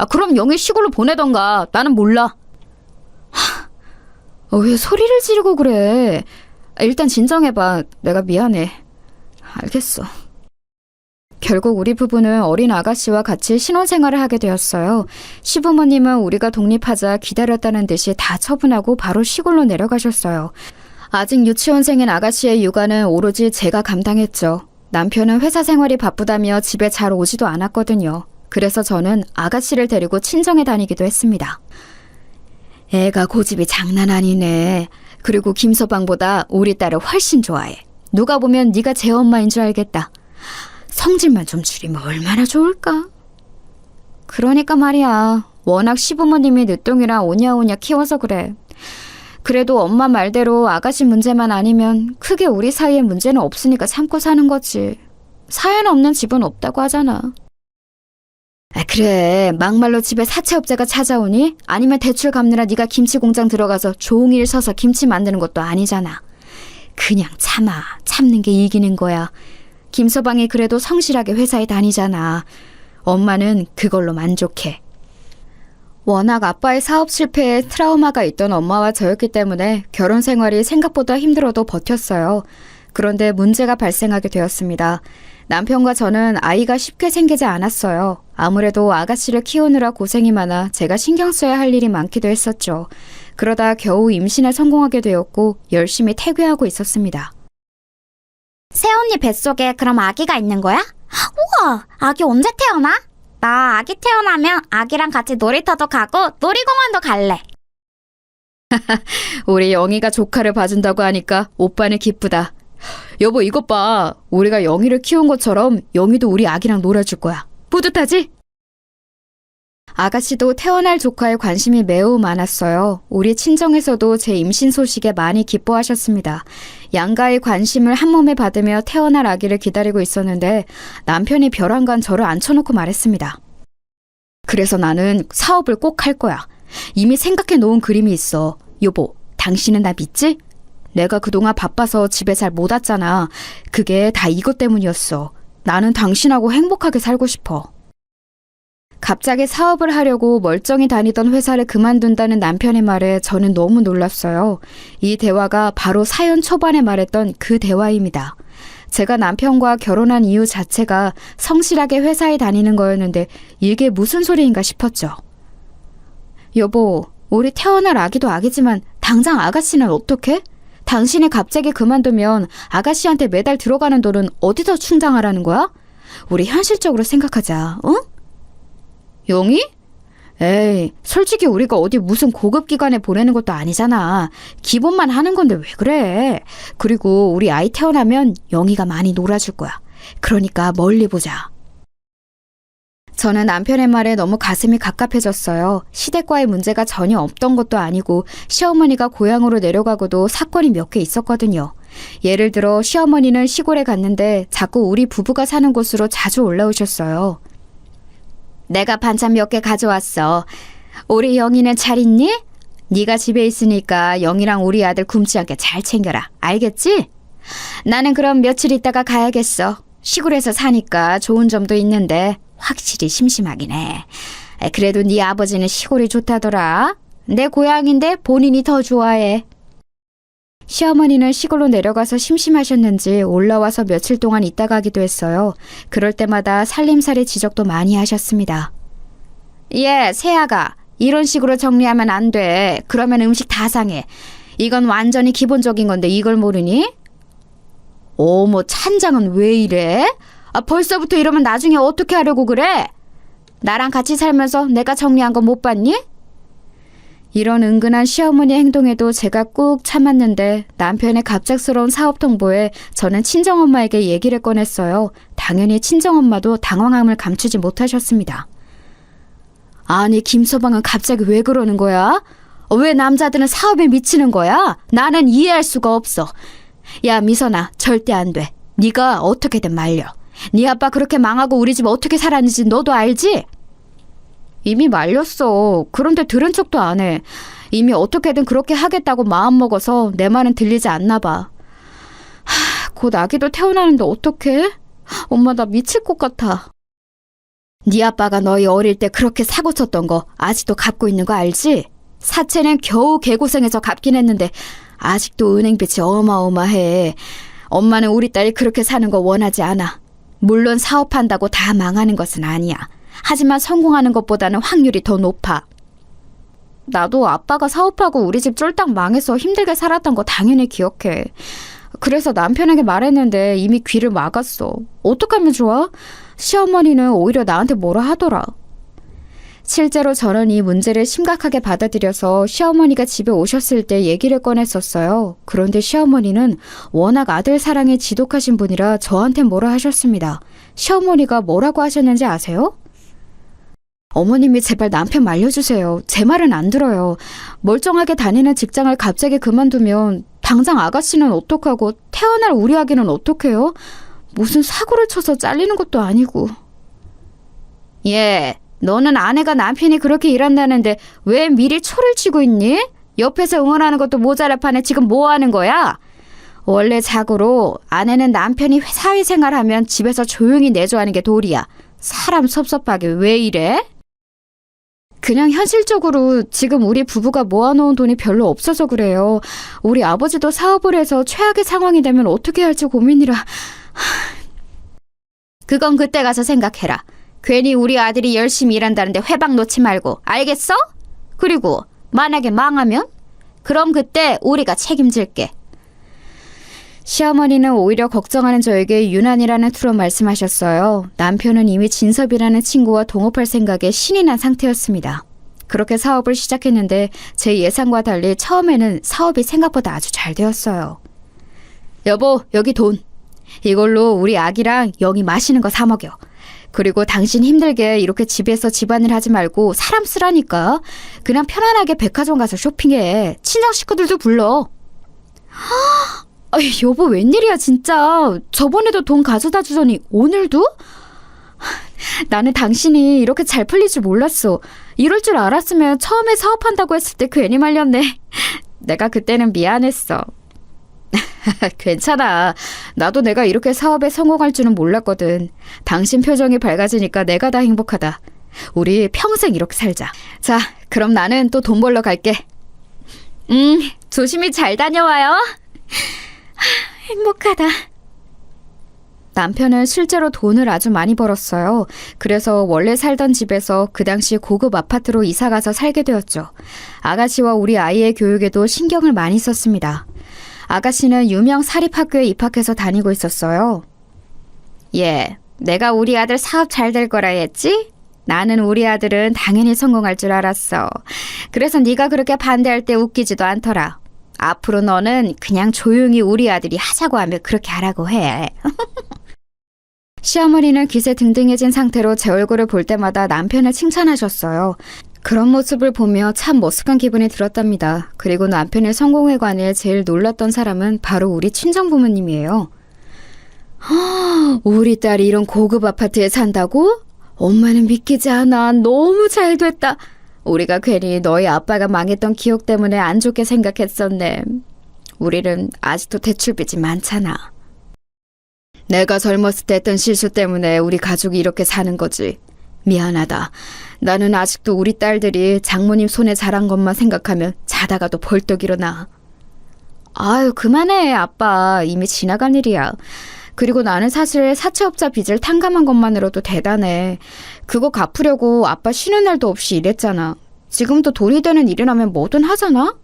그럼 영희 시골로 보내던가. 나는 몰라. 왜 소리를 지르고 그래? 일단 진정해봐. 내가 미안해. 알겠어. 결국 우리 부부는 어린 아가씨와 같이 신혼생활을 하게 되었어요. 시부모님은 우리가 독립하자 기다렸다는 듯이 다 처분하고 바로 시골로 내려가셨어요. 아직 유치원생인 아가씨의 육아는 오로지 제가 감당했죠. 남편은 회사 생활이 바쁘다며 집에 잘 오지도 않았거든요. 그래서 저는 아가씨를 데리고 친정에 다니기도 했습니다. 애가 고집이 장난 아니네. 그리고 김서방보다 우리 딸을 훨씬 좋아해. 누가 보면 네가 제 엄마인 줄 알겠다. 성질만 좀 줄이면 얼마나 좋을까? 그러니까 말이야. 워낙 시부모님이 늦둥이라 오냐오냐 키워서 그래. 그래도 엄마 말대로 아가씨 문제만 아니면 크게 우리 사이에 문제는 없으니까 참고 사는 거지. 사연 없는 집은 없다고 하잖아. 그래, 막말로 집에 사채업자가 찾아오니? 아니면 대출 갚느라 네가 김치 공장 들어가서 종일 서서 김치 만드는 것도 아니잖아. 그냥 참아. 참는 게 이기는 거야. 김서방이 그래도 성실하게 회사에 다니잖아. 엄마는 그걸로 만족해. 워낙 아빠의 사업 실패에 트라우마가 있던 엄마와 저였기 때문에 결혼 생활이 생각보다 힘들어도 버텼어요. 그런데 문제가 발생하게 되었습니다. 남편과 저는 아이가 쉽게 생기지 않았어요. 아무래도 아가씨를 키우느라 고생이 많아 제가 신경 써야 할 일이 많기도 했었죠. 그러다 겨우 임신에 성공하게 되었고 열심히 태교하고 있었습니다. 새언니 뱃속에 그럼 아기가 있는 거야? 우와, 아기 언제 태어나? 나 아기 태어나면 아기랑 같이 놀이터도 가고 놀이공원도 갈래. 우리 영희가 조카를 봐준다고 하니까 오빠는 기쁘다. 여보, 이것 봐. 우리가 영희를 키운 것처럼 영희도 우리 아기랑 놀아줄 거야. 뿌듯하지? 아가씨도 태어날 조카에 관심이 매우 많았어요. 우리 친정에서도 제 임신 소식에 많이 기뻐하셨습니다. 양가의 관심을 한 몸에 받으며 태어날 아기를 기다리고 있었는데 남편이 벼랑간 저를 앉혀놓고 말했습니다. 그래서 나는 사업을 꼭 할 거야. 이미 생각해 놓은 그림이 있어. 여보, 당신은 나 믿지? 내가 그동안 바빠서 집에 잘 못 왔잖아. 그게 다 이것 때문이었어. 나는 당신하고 행복하게 살고 싶어. 갑자기 사업을 하려고 멀쩡히 다니던 회사를 그만둔다는 남편의 말에 저는 너무 놀랐어요. 이 대화가 바로 사연 초반에 말했던 그 대화입니다. 제가 남편과 결혼한 이유 자체가 성실하게 회사에 다니는 거였는데 이게 무슨 소리인가 싶었죠. 여보, 우리 태어날 아기도 아기지만 당장 아가씨는 어떡해? 당신이 갑자기 그만두면 아가씨한테 매달 들어가는 돈은 어디서 충당하라는 거야? 우리 현실적으로 생각하자, 응? 영희? 에이, 솔직히 우리가 어디 무슨 고급 기관에 보내는 것도 아니잖아. 기본만 하는 건데 왜 그래? 그리고 우리 아이 태어나면 영희가 많이 놀아줄 거야. 그러니까 멀리 보자. 저는 남편의 말에 너무 가슴이 갑갑해졌어요. 시댁과의 문제가 전혀 없던 것도 아니고 시어머니가 고향으로 내려가고도 사건이 몇 개 있었거든요. 예를 들어 시어머니는 시골에 갔는데 자꾸 우리 부부가 사는 곳으로 자주 올라오셨어요. 내가 반찬 몇 개 가져왔어. 우리 영희는 잘 있니? 네가 집에 있으니까 영희랑 우리 아들 굶지 않게 잘 챙겨라. 알겠지? 나는 그럼 며칠 있다가 가야겠어. 시골에서 사니까 좋은 점도 있는데 확실히 심심하긴 해. 그래도 네 아버지는 시골이 좋다더라. 내 고향인데 본인이 더 좋아해. 시어머니는 시골로 내려가서 심심하셨는지 올라와서 며칠 동안 있다 가기도 했어요. 그럴 때마다 살림살이 지적도 많이 하셨습니다. 새아가 이런 식으로 정리하면 안 돼. 그러면 음식 다 상해. 이건 완전히 기본적인 건데 이걸 모르니? 어머, 찬장은 왜 이래? 벌써부터 이러면 나중에 어떻게 하려고 그래? 나랑 같이 살면서 내가 정리한 거 못 봤니? 이런 은근한 시어머니 행동에도 제가 꾹 참았는데 남편의 갑작스러운 사업 통보에 저는 친정엄마에게 얘기를 꺼냈어요. 당연히 친정엄마도 당황함을 감추지 못하셨습니다. 아니, 김서방은 갑자기 왜 그러는 거야? 왜 남자들은 사업에 미치는 거야? 나는 이해할 수가 없어. 야, 미선아, 절대 안 돼. 네가 어떻게든 말려. 네 아빠 그렇게 망하고 우리 집 어떻게 살았는지 너도 알지? 이미 말렸어. 그런데 들은 척도 안 해. 이미 어떻게든 그렇게 하겠다고 마음먹어서 내 말은 들리지 않나 봐. 곧 아기도 태어나는데 어떡해? 엄마, 나 미칠 것 같아. 네 아빠가 너희 어릴 때 그렇게 사고 쳤던 거 아직도 갚고 있는 거 알지? 사채는 겨우 개고생해서 갚긴 했는데 아직도 은행빚이 어마어마해. 엄마는 우리 딸이 그렇게 사는 거 원하지 않아. 물론 사업한다고 다 망하는 것은 아니야. 하지만 성공하는 것보다는 확률이 더 높아. 나도 아빠가 사업하고 우리 집 쫄딱 망해서 힘들게 살았던 거 당연히 기억해. 그래서 남편에게 말했는데 이미 귀를 막았어. 어떡하면 좋아? 시어머니는 오히려 나한테 뭐라 하더라. 실제로 저는 이 문제를 심각하게 받아들여서 시어머니가 집에 오셨을 때 얘기를 꺼냈었어요. 그런데 시어머니는 워낙 아들 사랑이 지독하신 분이라 저한테 뭐라 하셨습니다. 시어머니가 뭐라고 하셨는지 아세요? 어머님이 제발 남편 말려주세요. 제 말은 안 들어요. 멀쩡하게 다니는 직장을 갑자기 그만두면 당장 아가씨는 어떡하고 태어날 우리 아기는 어떡해요? 무슨 사고를 쳐서 잘리는 것도 아니고. 너는 아내가 남편이 그렇게 일한다는데 왜 미리 초를 치고 있니? 옆에서 응원하는 것도 모자랄 판에 지금 뭐 하는 거야? 원래 자고로 아내는 남편이 사회생활하면 집에서 조용히 내조하는 게 도리야. 사람 섭섭하게 왜 이래? 그냥 현실적으로 지금 우리 부부가 모아놓은 돈이 별로 없어서 그래요. 우리 아버지도 사업을 해서 최악의 상황이 되면 어떻게 할지 고민이라. 그건 그때 가서 생각해라. 괜히 우리 아들이 열심히 일한다는데 회방 놓지 말고, 알겠어? 그리고 만약에 망하면? 그럼 그때 우리가 책임질게. 시어머니는 오히려 걱정하는 저에게 유난이라는 투로 말씀하셨어요. 남편은 이미 진섭이라는 친구와 동업할 생각에 신이 난 상태였습니다. 그렇게 사업을 시작했는데 제 예상과 달리 처음에는 사업이 생각보다 아주 잘 되었어요. 여보, 여기 돈. 이걸로 우리 아기랑 영희 맛있는 거 사 먹여. 그리고 당신 힘들게 이렇게 집에서 집안일 하지 말고 사람 쓰라니까. 그냥 편안하게 백화점 가서 쇼핑해. 친정 식구들도 불러. 여보, 웬일이야 진짜. 저번에도 돈 가져다 주더니 오늘도? 나는 당신이 이렇게 잘 풀릴 줄 몰랐어. 이럴 줄 알았으면 처음에 사업한다고 했을 때 괜히 말렸네. 내가 그때는 미안했어. 괜찮아. 나도 내가 이렇게 사업에 성공할 줄은 몰랐거든. 당신 표정이 밝아지니까 내가 다 행복하다. 우리 평생 이렇게 살자. 자, 그럼 나는 또 돈 벌러 갈게. 조심히 잘 다녀와요. 행복하다. 남편은 실제로 돈을 아주 많이 벌었어요. 그래서 원래 살던 집에서 그 당시 고급 아파트로 이사가서 살게 되었죠. 아가씨와 우리 아이의 교육에도 신경을 많이 썼습니다. 아가씨는 유명 사립학교에 입학해서 다니고 있었어요. 내가 우리 아들 사업 잘 될 거라 했지? 나는 우리 아들은 당연히 성공할 줄 알았어. 그래서 네가 그렇게 반대할 때 웃기지도 않더라. 앞으로 너는 그냥 조용히 우리 아들이 하자고 하면 그렇게 하라고 해. 시어머니는 기세 등등해진 상태로 제 얼굴을 볼 때마다 남편을 칭찬하셨어요. 그런 모습을 보며 참 머쓱한 기분이 들었답니다. 그리고 남편의 성공에 관해 제일 놀랐던 사람은 바로 우리 친정부모님이에요. 우리 딸이 이런 고급 아파트에 산다고? 엄마는 믿기지 않아. 너무 잘 됐다. 우리가 괜히 너희 아빠가 망했던 기억 때문에 안 좋게 생각했었네. 우리는 아직도 대출빚이 많잖아. 내가 젊었을 때 했던 실수 때문에 우리 가족이 이렇게 사는 거지. 미안하다. 나는 아직도 우리 딸들이 장모님 손에 자란 것만 생각하면 자다가도 벌떡 일어나. 아유, 그만해, 아빠. 이미 지나간 일이야. 그리고 나는 사실 사채업자 빚을 탕감한 것만으로도 대단해. 그거 갚으려고 아빠 쉬는 날도 없이 일했잖아. 지금도 돈이 되는 일이라면 뭐든 하잖아?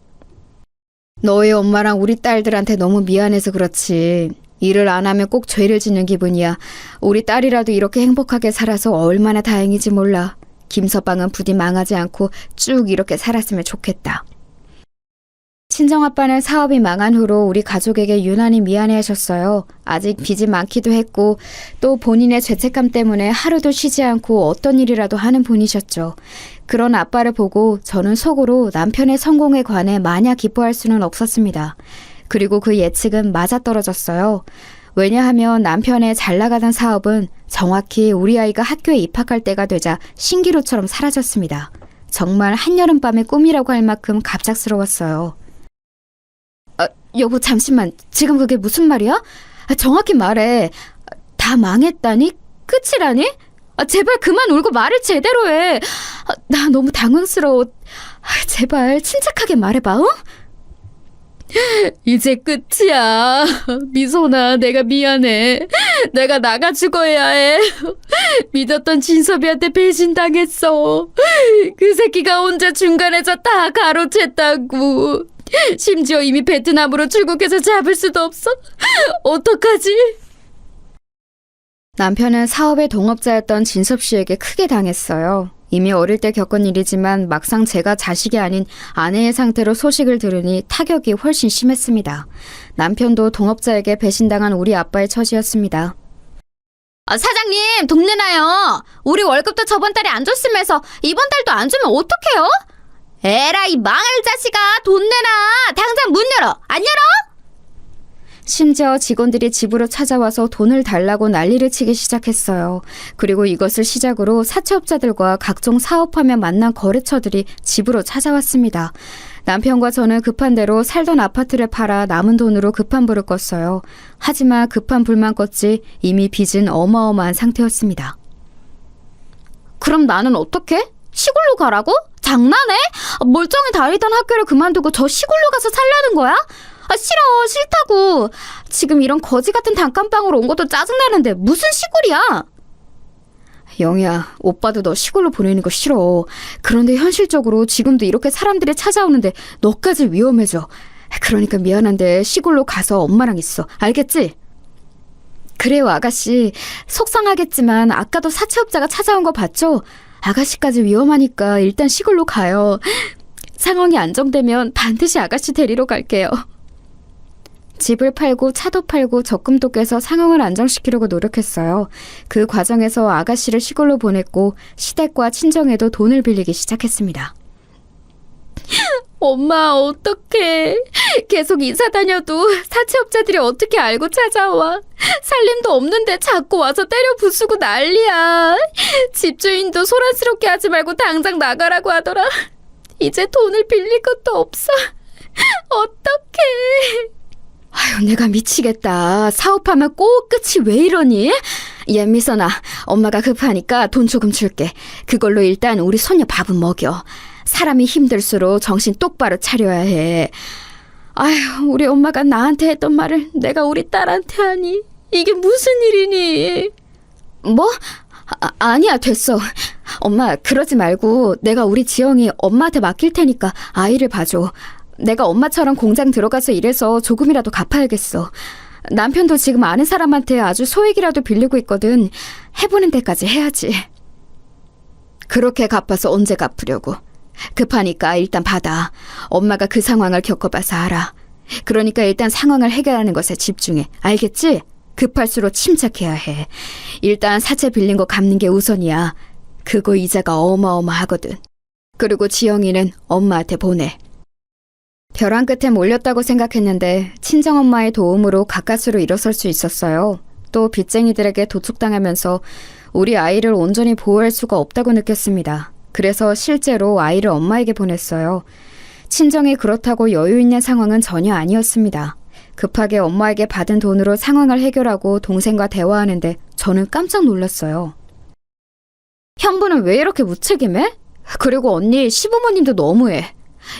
너희 엄마랑 우리 딸들한테 너무 미안해서 그렇지. 일을 안 하면 꼭 죄를 짓는 기분이야. 우리 딸이라도 이렇게 행복하게 살아서 얼마나 다행이지 몰라. 김서방은 부디 망하지 않고 쭉 이렇게 살았으면 좋겠다. 친정아빠는 사업이 망한 후로 우리 가족에게 유난히 미안해하셨어요. 아직 빚이 많기도 했고 또 본인의 죄책감 때문에 하루도 쉬지 않고 어떤 일이라도 하는 분이셨죠. 그런 아빠를 보고 저는 속으로 남편의 성공에 관해 마냥 기뻐할 수는 없었습니다. 그리고 그 예측은 맞아떨어졌어요. 왜냐하면 남편의 잘 나가던 사업은 정확히 우리 아이가 학교에 입학할 때가 되자 신기루처럼 사라졌습니다. 정말 한여름밤의 꿈이라고 할 만큼 갑작스러웠어요. 여보, 잠시만. 지금 그게 무슨 말이야? 정확히 말해. 다 망했다니? 끝이라니? 제발 그만 울고 말을 제대로 해. 나 너무 당황스러워. 제발 침착하게 말해봐, 어? 이제 끝이야. 미소나, 내가 미안해. 내가 나가 죽어야 해. 믿었던 진섭이한테 배신당했어. 그 새끼가 혼자 중간에서 다 가로챘다고. 심지어 이미 베트남으로 출국해서 잡을 수도 없어. 어떡하지? 남편은 사업의 동업자였던 진섭 씨에게 크게 당했어요. 이미 어릴 때 겪은 일이지만 막상 제가 자식이 아닌 아내의 상태로 소식을 들으니 타격이 훨씬 심했습니다. 남편도 동업자에게 배신당한 우리 아빠의 처지였습니다. 사장님, 돈 내놔요. 우리 월급도 저번 달에 안 줬으면서 이번 달도 안 주면 어떡해요? 에라이 망할 자식아, 돈 내놔. 당장 문 열어. 안 열어? 심지어 직원들이 집으로 찾아와서 돈을 달라고 난리를 치기 시작했어요. 그리고 이것을 시작으로 사채업자들과 각종 사업하며 만난 거래처들이 집으로 찾아왔습니다. 남편과 저는 급한 대로 살던 아파트를 팔아 남은 돈으로 급한 불을 껐어요. 하지만 급한 불만 껐지 이미 빚은 어마어마한 상태였습니다. 그럼 나는 어떡해? 시골로 가라고? 장난해? 멀쩡히 다니던 학교를 그만두고 저 시골로 가서 살려는 거야? 싫어, 싫다고. 지금 이런 거지 같은 단칸방으로 온 것도 짜증나는데 무슨 시골이야? 영희야, 오빠도 너 시골로 보내는 거 싫어. 그런데 현실적으로 지금도 이렇게 사람들이 찾아오는데 너까지 위험해져. 그러니까 미안한데 시골로 가서 엄마랑 있어. 알겠지? 그래요, 아가씨. 속상하겠지만 아까도 사채업자가 찾아온 거 봤죠? 아가씨까지 위험하니까 일단 시골로 가요. 상황이 안정되면 반드시 아가씨 데리러 갈게요. 집을 팔고 차도 팔고 적금도 깨서 상황을 안정시키려고 노력했어요. 그 과정에서 아가씨를 시골로 보냈고 시댁과 친정에도 돈을 빌리기 시작했습니다. 엄마, 어떡해. 계속 이사 다녀도 사채업자들이 어떻게 알고 찾아와. 살림도 없는데 자꾸 와서 때려 부수고 난리야. 집주인도 소란스럽게 하지 말고 당장 나가라고 하더라. 이제 돈을 빌릴 것도 없어. 어떡해. 아유, 내가 미치겠다. 사업하면 꼭 끝이 왜 이러니? 미선아, 엄마가 급하니까 돈 조금 줄게. 그걸로 일단 우리 손녀 밥은 먹여. 사람이 힘들수록 정신 똑바로 차려야 해. 아휴, 우리 엄마가 나한테 했던 말을 내가 우리 딸한테 하니. 이게 무슨 일이니? 뭐? 아니야, 됐어. 엄마, 그러지 말고 내가 우리 지영이 엄마한테 맡길 테니까 아이를 봐줘. 내가 엄마처럼 공장 들어가서 일해서 조금이라도 갚아야겠어. 남편도 지금 아는 사람한테 아주 소액이라도 빌리고 있거든. 해보는 데까지 해야지. 그렇게 갚아서 언제 갚으려고. 급하니까 일단 받아. 엄마가 그 상황을 겪어봐서 알아. 그러니까 일단 상황을 해결하는 것에 집중해. 알겠지? 급할수록 침착해야 해. 일단 사채 빌린 거 갚는 게 우선이야. 그거 이자가 어마어마하거든. 그리고 지영이는 엄마한테 보내. 벼랑 끝에 몰렸다고 생각했는데 친정엄마의 도움으로 가까스로 일어설 수 있었어요. 또 빚쟁이들에게 도축당하면서 우리 아이를 온전히 보호할 수가 없다고 느꼈습니다. 그래서 실제로 아이를 엄마에게 보냈어요. 친정이 그렇다고 여유 있는 상황은 전혀 아니었습니다. 급하게 엄마에게 받은 돈으로 상황을 해결하고 동생과 대화하는데 저는 깜짝 놀랐어요. 형부는 왜 이렇게 무책임해? 그리고 언니 시부모님도 너무해.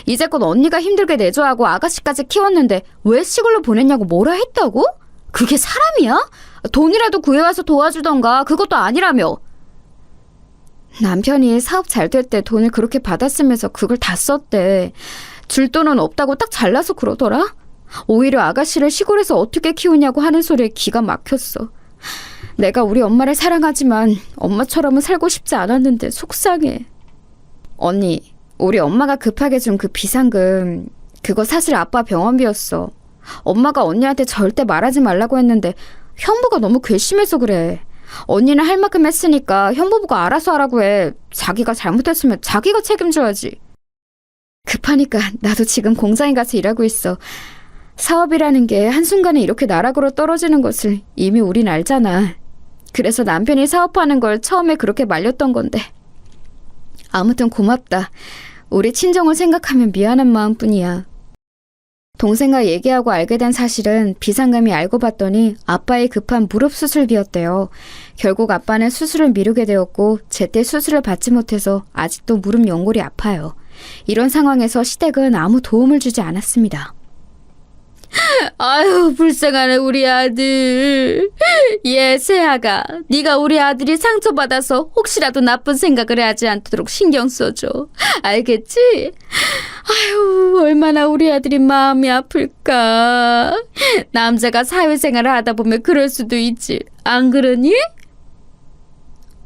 이제껏 언니가 힘들게 내조하고 아가씨까지 키웠는데 왜 시골로 보냈냐고 뭐라 했다고? 그게 사람이야? 돈이라도 구해와서 도와주던가. 그것도 아니라며. 남편이 사업 잘 될 때 돈을 그렇게 받았으면서 그걸 다 썼대. 줄 돈은 없다고 딱 잘라서 그러더라. 오히려 아가씨를 시골에서 어떻게 키우냐고 하는 소리에 기가 막혔어. 내가 우리 엄마를 사랑하지만 엄마처럼은 살고 싶지 않았는데 속상해. 언니, 우리 엄마가 급하게 준 그 비상금, 그거 사실 아빠 병원비였어. 엄마가 언니한테 절대 말하지 말라고 했는데 형부가 너무 괘씸해서 그래. 언니는 할 만큼 했으니까 형부가 알아서 하라고 해. 자기가 잘못했으면 자기가 책임져야지. 급하니까 나도 지금 공장에 가서 일하고 있어. 사업이라는 게 한순간에 이렇게 나락으로 떨어지는 것을 이미 우린 알잖아. 그래서 남편이 사업하는 걸 처음에 그렇게 말렸던 건데. 아무튼 고맙다. 우리 친정을 생각하면 미안한 마음뿐이야. 동생과 얘기하고 알게 된 사실은 비상금이 알고 봤더니 아빠의 급한 무릎 수술비였대요. 결국 아빠는 수술을 미루게 되었고 제때 수술을 받지 못해서 아직도 무릎 연골이 아파요. 이런 상황에서 시댁은 아무 도움을 주지 않았습니다. 아유, 불쌍하네 우리 아들. 얘 세아가, 네가 우리 아들이 상처받아서 혹시라도 나쁜 생각을 하지 않도록 신경 써줘. 알겠지? 아유, 얼마나 우리 아들이 마음이 아플까. 남자가 사회생활을 하다 보면 그럴 수도 있지. 안 그러니?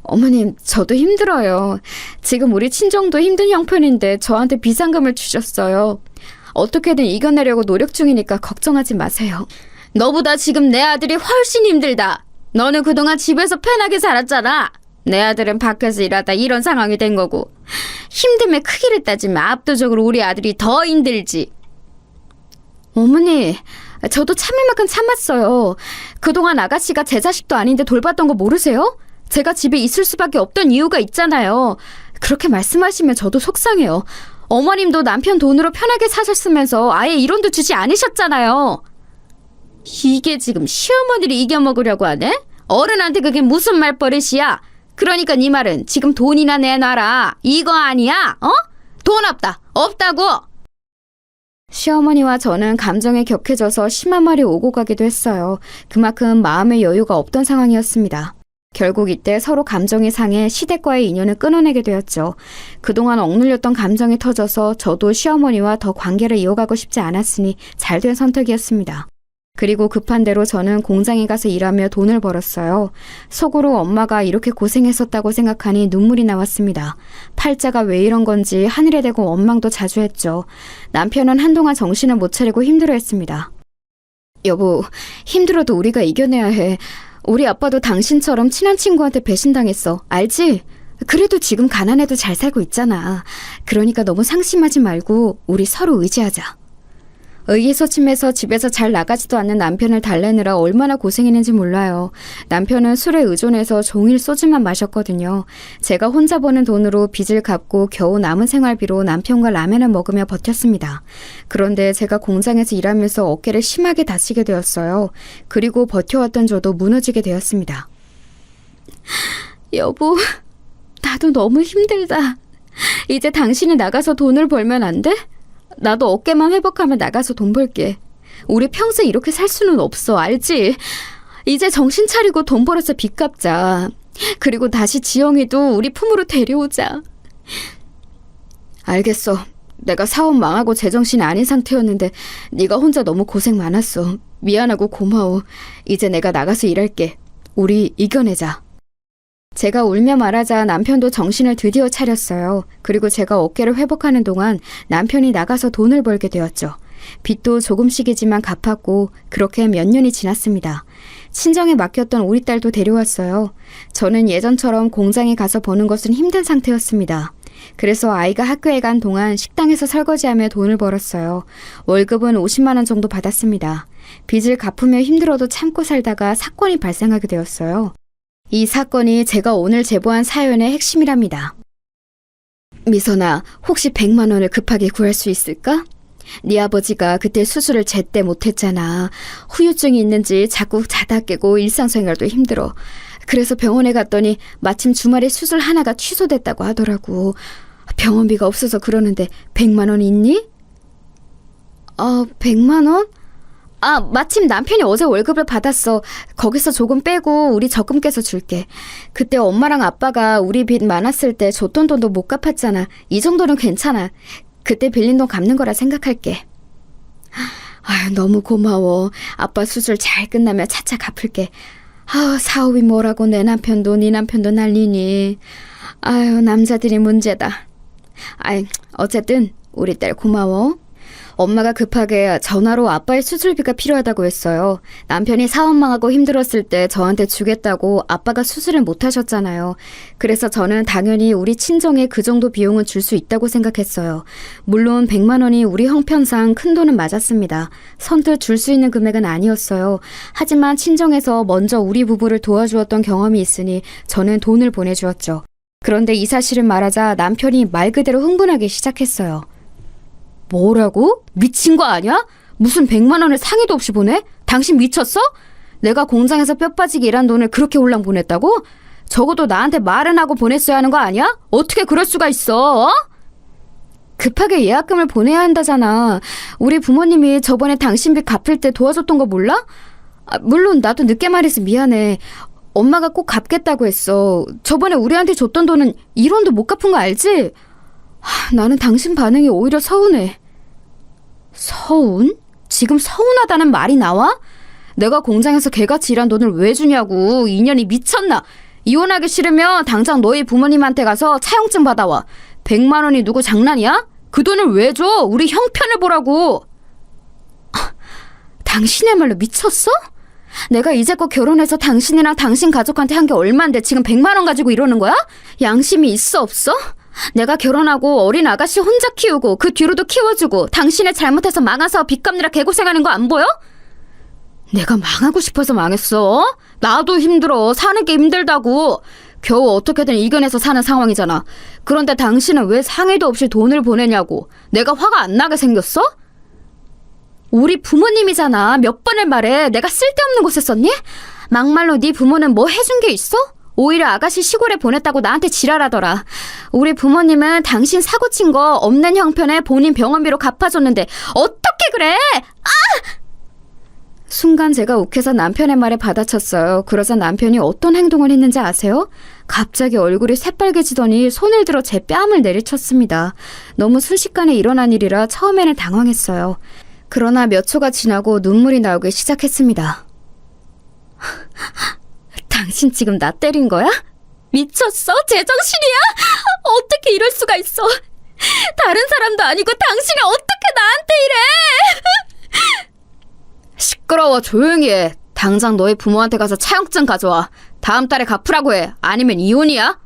어머님, 저도 힘들어요. 지금 우리 친정도 힘든 형편인데 저한테 비상금을 주셨어요. 어떻게든 이겨내려고 노력 중이니까 걱정하지 마세요. 너보다 지금 내 아들이 훨씬 힘들다. 너는 그동안 집에서 편하게 살았잖아. 내 아들은 밖에서 일하다 이런 상황이 된 거고. 힘듦의 크기를 따지면 압도적으로 우리 아들이 더 힘들지. 어머니, 저도 참을 만큼 참았어요. 그동안 아가씨가 제 자식도 아닌데 돌봤던 거 모르세요? 제가 집에 있을 수밖에 없던 이유가 있잖아요. 그렇게 말씀하시면 저도 속상해요. 어머님도 남편 돈으로 편하게 사셨으면서 아예 이론도 주지 않으셨잖아요. 이게 지금 시어머니를 이겨먹으려고 하네? 어른한테 그게 무슨 말버릇이야? 그러니까 네 말은 지금 돈이나 내놔라. 이거 아니야? 어? 돈 없다. 없다고. 시어머니와 저는 감정에 격해져서 심한 말이 오고 가기도 했어요. 그만큼 마음의 여유가 없던 상황이었습니다. 결국 이때 서로 감정이 상해 시댁과의 인연을 끊어내게 되었죠. 그동안 억눌렸던 감정이 터져서 저도 시어머니와 더 관계를 이어가고 싶지 않았으니 잘된 선택이었습니다. 그리고 급한 대로 저는 공장에 가서 일하며 돈을 벌었어요. 속으로 엄마가 이렇게 고생했었다고 생각하니 눈물이 나왔습니다. 팔자가 왜 이런 건지 하늘에 대고 원망도 자주 했죠. 남편은 한동안 정신을 못 차리고 힘들어했습니다. 여보, 힘들어도 우리가 이겨내야 해. 우리 아빠도 당신처럼 친한 친구한테 배신당했어. 알지? 그래도 지금 가난해도 잘 살고 있잖아. 그러니까 너무 상심하지 말고 우리 서로 의지하자. 의기소침해서 집에서 잘 나가지도 않는 남편을 달래느라 얼마나 고생했는지 몰라요. 남편은 술에 의존해서 종일 소주만 마셨거든요. 제가 혼자 버는 돈으로 빚을 갚고 겨우 남은 생활비로 남편과 라면을 먹으며 버텼습니다. 그런데 제가 공장에서 일하면서 어깨를 심하게 다치게 되었어요. 그리고 버텨왔던 저도 무너지게 되었습니다. 여보, 나도 너무 힘들다. 이제 당신이 나가서 돈을 벌면 안 돼? 나도 어깨만 회복하면 나가서 돈 벌게. 우리 평생 이렇게 살 수는 없어, 알지? 이제 정신 차리고 돈 벌어서 빚 갚자. 그리고 다시 지영이도 우리 품으로 데려오자. 알겠어. 내가 사업 망하고 제정신이 아닌 상태였는데 네가 혼자 너무 고생 많았어. 미안하고 고마워. 이제 내가 나가서 일할게. 우리 이겨내자. 제가 울며 말하자 남편도 정신을 드디어 차렸어요. 그리고 제가 어깨를 회복하는 동안 남편이 나가서 돈을 벌게 되었죠. 빚도 조금씩이지만 갚았고 그렇게 몇 년이 지났습니다. 친정에 맡겼던 우리 딸도 데려왔어요. 저는 예전처럼 공장에 가서 버는 것은 힘든 상태였습니다. 그래서 아이가 학교에 간 동안 식당에서 설거지하며 돈을 벌었어요. 월급은 50만 원 정도 받았습니다. 빚을 갚으며 힘들어도 참고 살다가 사건이 발생하게 되었어요. 이 사건이 제가 오늘 제보한 사연의 핵심이랍니다. 미선아, 혹시 100만 원을 급하게 구할 수 있을까? 네 아버지가 그때 수술을 제때 못했잖아. 후유증이 있는지 자꾸 자다 깨고 일상생활도 힘들어. 그래서 병원에 갔더니 마침 주말에 수술 하나가 취소됐다고 하더라고. 병원비가 없어서 그러는데 100만 원 있니? 100만 원? 마침 남편이 어제 월급을 받았어. 거기서 조금 빼고 우리 적금 깨서 줄게. 그때 엄마랑 아빠가 우리 빚 많았을 때 줬던 돈도 못 갚았잖아. 이 정도는 괜찮아. 그때 빌린 돈 갚는 거라 생각할게. 아유, 너무 고마워. 아빠 수술 잘 끝나면 차차 갚을게. 사업이 뭐라고 내 남편도 네 남편도 난리니. 아유, 남자들이 문제다. 어쨌든 우리 딸 고마워. 엄마가 급하게 전화로 아빠의 수술비가 필요하다고 했어요. 남편이 사업 망하고 힘들었을 때 저한테 주겠다고 아빠가 수술을 못 하셨잖아요. 그래서 저는 당연히 우리 친정에 그 정도 비용은 줄 수 있다고 생각했어요. 물론 100만 원이 우리 형편상 큰 돈은 맞았습니다. 선뜻 줄 수 있는 금액은 아니었어요. 하지만 친정에서 먼저 우리 부부를 도와주었던 경험이 있으니 저는 돈을 보내주었죠. 그런데 이 사실을 말하자 남편이 말 그대로 흥분하기 시작했어요. 뭐라고? 미친 거 아니야? 무슨 100만 원을 상의도 없이 보내? 당신 미쳤어? 내가 공장에서 뼈 빠지게 일한 돈을 그렇게 홀랑 보냈다고? 적어도 나한테 말은 하고 보냈어야 하는 거 아니야? 어떻게 그럴 수가 있어? 급하게 예약금을 보내야 한다잖아. 우리 부모님이 저번에 당신 빚 갚을 때 도와줬던 거 몰라? 물론 나도 늦게 말해서 미안해. 엄마가 꼭 갚겠다고 했어. 저번에 우리한테 줬던 돈은 1원도 못 갚은 거 알지? 나는 당신 반응이 오히려 서운해. 서운? 지금 서운하다는 말이 나와? 내가 공장에서 개같이 일한 돈을 왜 주냐고. 인연이 미쳤나? 이혼하기 싫으면 당장 너희 부모님한테 가서 차용증 받아와. 100만 원이 누구 장난이야? 그 돈을 왜 줘? 우리 형편을 보라고. 당신이야말로 미쳤어? 내가 이제껏 결혼해서 당신이랑 당신 가족한테 한 게 얼만데 지금 100만 원 가지고 이러는 거야? 양심이 있어 없어? 내가 결혼하고 어린 아가씨 혼자 키우고 그 뒤로도 키워주고 당신의 잘못해서 망해서 빚 갚느라 개고생하는 거 안 보여? 내가 망하고 싶어서 망했어. 나도 힘들어. 사는 게 힘들다고. 겨우 어떻게든 이겨내서 사는 상황이잖아. 그런데 당신은 왜 상의도 없이 돈을 보내냐고. 내가 화가 안 나게 생겼어? 우리 부모님이잖아. 몇 번을 말해. 내가 쓸데없는 곳에 썼니? 막말로 네 부모는 뭐 해준 게 있어? 오히려 아가씨 시골에 보냈다고 나한테 지랄하더라. 우리 부모님은 당신 사고 친 거 없는 형편에 본인 병원비로 갚아줬는데 어떻게 그래? 순간 제가 욱해서 남편의 말에 받아쳤어요. 그러자 남편이 어떤 행동을 했는지 아세요? 갑자기 얼굴이 새빨개지더니 손을 들어 제 뺨을 내리쳤습니다. 너무 순식간에 일어난 일이라 처음에는 당황했어요. 그러나 몇 초가 지나고 눈물이 나오기 시작했습니다. 당신 지금 나 때린 거야? 미쳤어? 제정신이야? 어떻게 이럴 수가 있어? 다른 사람도 아니고 당신이 어떻게 나한테 이래? 시끄러워, 조용히 해. 당장 너희 부모한테 가서 차용증 가져와. 다음 달에 갚으라고 해. 아니면 이혼이야?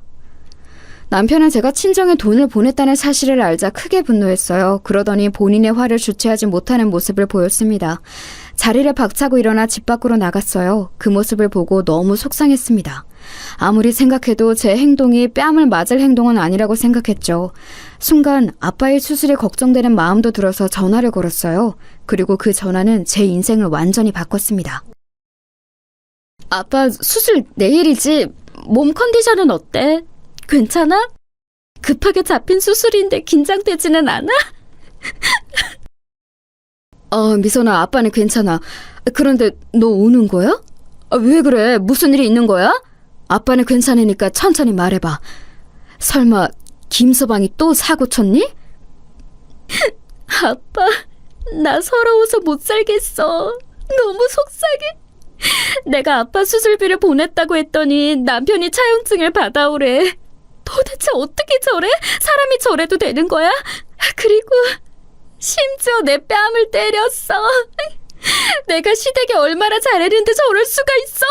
남편은 제가 친정에 돈을 보냈다는 사실을 알자 크게 분노했어요. 그러더니 본인의 화를 주체하지 못하는 모습을 보였습니다. 자리를 박차고 일어나 집 밖으로 나갔어요. 그 모습을 보고 너무 속상했습니다. 아무리 생각해도 제 행동이 뺨을 맞을 행동은 아니라고 생각했죠. 순간 아빠의 수술이 걱정되는 마음도 들어서 전화를 걸었어요. 그리고 그 전화는 제 인생을 완전히 바꿨습니다. 아빠, 수술 내일이지? 몸 컨디션은 어때? 괜찮아? 급하게 잡힌 수술인데 긴장되지는 않아? 미선아, 아빠는 괜찮아. 그런데 너 우는 거야? 왜 그래? 무슨 일이 있는 거야? 아빠는 괜찮으니까 천천히 말해봐. 설마 김서방이 또 사고 쳤니? 아빠, 나 서러워서 못 살겠어. 너무 속상해. 내가 아빠 수술비를 보냈다고 했더니 남편이 차용증을 받아오래. 도대체 어떻게 저래? 사람이 저래도 되는 거야? 그리고 심지어 내 뺨을 때렸어. 내가 시댁에 얼마나 잘했는데 저럴 수가 있어?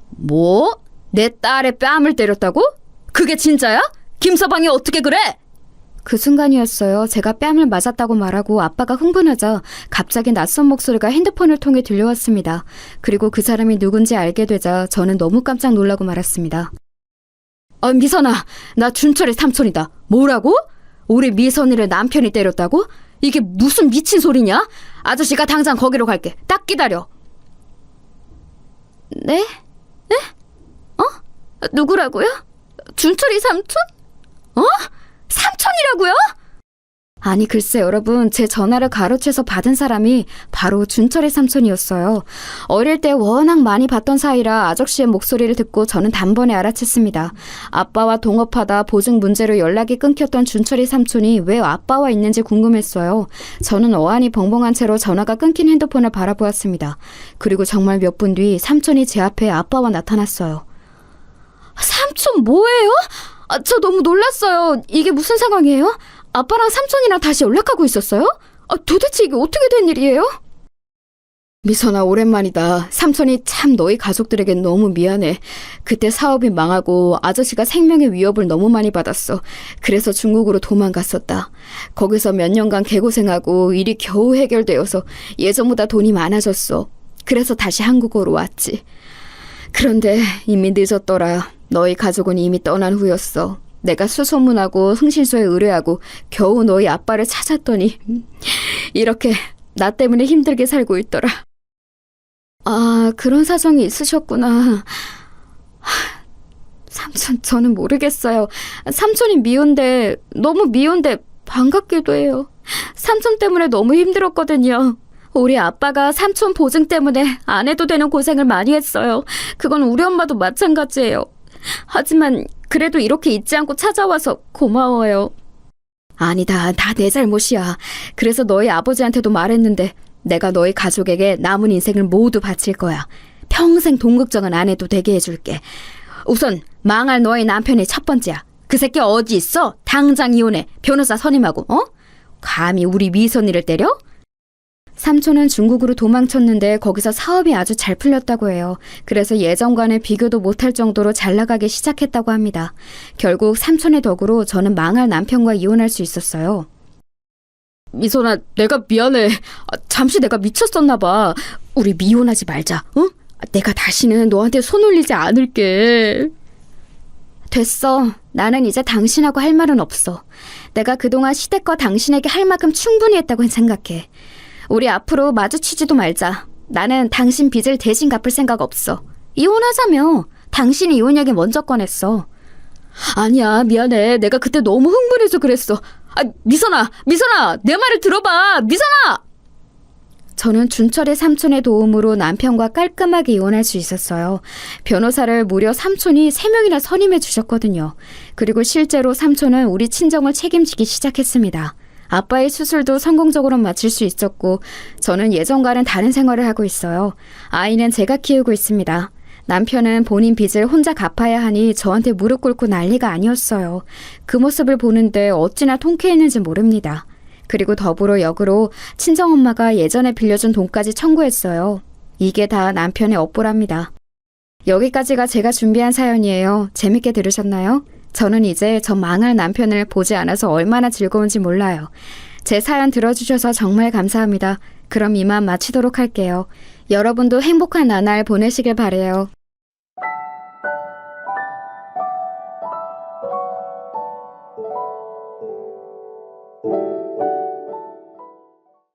뭐? 내 딸의 뺨을 때렸다고? 그게 진짜야? 김서방이 어떻게 그래? 그 순간이었어요. 제가 뺨을 맞았다고 말하고 아빠가 흥분하자 갑자기 낯선 목소리가 핸드폰을 통해 들려왔습니다. 그리고 그 사람이 누군지 알게 되자 저는 너무 깜짝 놀라고 말았습니다. 미선아, 나 준철의 삼촌이다. 뭐라고? 우리 미선이를 남편이 때렸다고? 이게 무슨 미친 소리냐? 아저씨가 당장 거기로 갈게. 딱 기다려. 네? 네? 누구라고요? 준철이 삼촌? 삼촌이라고요? 아니 글쎄 여러분, 제 전화를 가로채서 받은 사람이 바로 준철의 삼촌이었어요. 어릴 때 워낙 많이 봤던 사이라 아저씨의 목소리를 듣고 저는 단번에 알아챘습니다. 아빠와 동업하다 보증 문제로 연락이 끊겼던 준철이 삼촌이 왜 아빠와 있는지 궁금했어요. 저는 어안이 벙벙한 채로 전화가 끊긴 핸드폰을 바라보았습니다. 그리고 정말 몇 분 뒤 삼촌이 제 앞에 아빠와 나타났어요. 삼촌 뭐예요? 저 너무 놀랐어요. 이게 무슨 상황이에요? 아빠랑 삼촌이랑 다시 연락하고 있었어요? 도대체 이게 어떻게 된 일이에요? 미선아, 오랜만이다. 삼촌이 참 너희 가족들에게 너무 미안해. 그때 사업이 망하고 아저씨가 생명의 위협을 너무 많이 받았어. 그래서 중국으로 도망갔었다. 거기서 몇 년간 개고생하고 일이 겨우 해결되어서 예전보다 돈이 많아졌어. 그래서 다시 한국으로 왔지. 그런데 이미 늦었더라. 너희 가족은 이미 떠난 후였어. 내가 수소문하고 흥신소에 의뢰하고 겨우 너희 아빠를 찾았더니 이렇게 나 때문에 힘들게 살고 있더라. 그런 사정이 있으셨구나. 삼촌, 저는 모르겠어요. 삼촌이 미운데, 너무 미운데 반갑기도 해요. 삼촌 때문에 너무 힘들었거든요. 우리 아빠가 삼촌 보증 때문에 안 해도 되는 고생을 많이 했어요. 그건 우리 엄마도 마찬가지예요. 하지만 그래도 이렇게 잊지 않고 찾아와서 고마워요. 아니다, 다 내 잘못이야. 그래서 너희 아버지한테도 말했는데 내가 너희 가족에게 남은 인생을 모두 바칠 거야. 평생 돈 걱정은 안 해도 되게 해줄게. 우선 망할 너희 남편이 첫 번째야. 그 새끼 어디 있어? 당장 이혼해. 변호사 선임하고. 감히 우리 미선이를 때려? 삼촌은 중국으로 도망쳤는데 거기서 사업이 아주 잘 풀렸다고 해요. 그래서 예전과는 비교도 못할 정도로 잘 나가기 시작했다고 합니다. 결국 삼촌의 덕으로 저는 망할 남편과 이혼할 수 있었어요. 미선아, 내가 미안해. 잠시 내가 미쳤었나 봐. 우리 미혼하지 말자. 내가 다시는 너한테 손 올리지 않을게. 됐어. 나는 이제 당신하고 할 말은 없어. 내가 그동안 시댁과 당신에게 할 만큼 충분히 했다고 생각해. 우리 앞으로 마주치지도 말자. 나는 당신 빚을 대신 갚을 생각 없어. 이혼하자며. 당신이 이혼 얘기 먼저 꺼냈어. 아니야, 미안해. 내가 그때 너무 흥분해서 그랬어. 미선아, 내 말을 들어봐. 미선아! 저는 준철의 삼촌의 도움으로 남편과 깔끔하게 이혼할 수 있었어요. 변호사를 무려 삼촌이 3명이나 선임해 주셨거든요. 그리고 실제로 삼촌은 우리 친정을 책임지기 시작했습니다. 아빠의 수술도 성공적으로 마칠 수 있었고 저는 예전과는 다른 생활을 하고 있어요. 아이는 제가 키우고 있습니다. 남편은 본인 빚을 혼자 갚아야 하니 저한테 무릎 꿇고 난리가 아니었어요. 그 모습을 보는데 어찌나 통쾌했는지 모릅니다. 그리고 더불어 역으로 친정엄마가 예전에 빌려준 돈까지 청구했어요. 이게 다 남편의 업보랍니다. 여기까지가 제가 준비한 사연이에요. 재밌게 들으셨나요? 저는 이제 저 망할 남편을 보지 않아서 얼마나 즐거운지 몰라요. 제 사연 들어주셔서 정말 감사합니다. 그럼 이만 마치도록 할게요. 여러분도 행복한 나날 보내시길 바래요.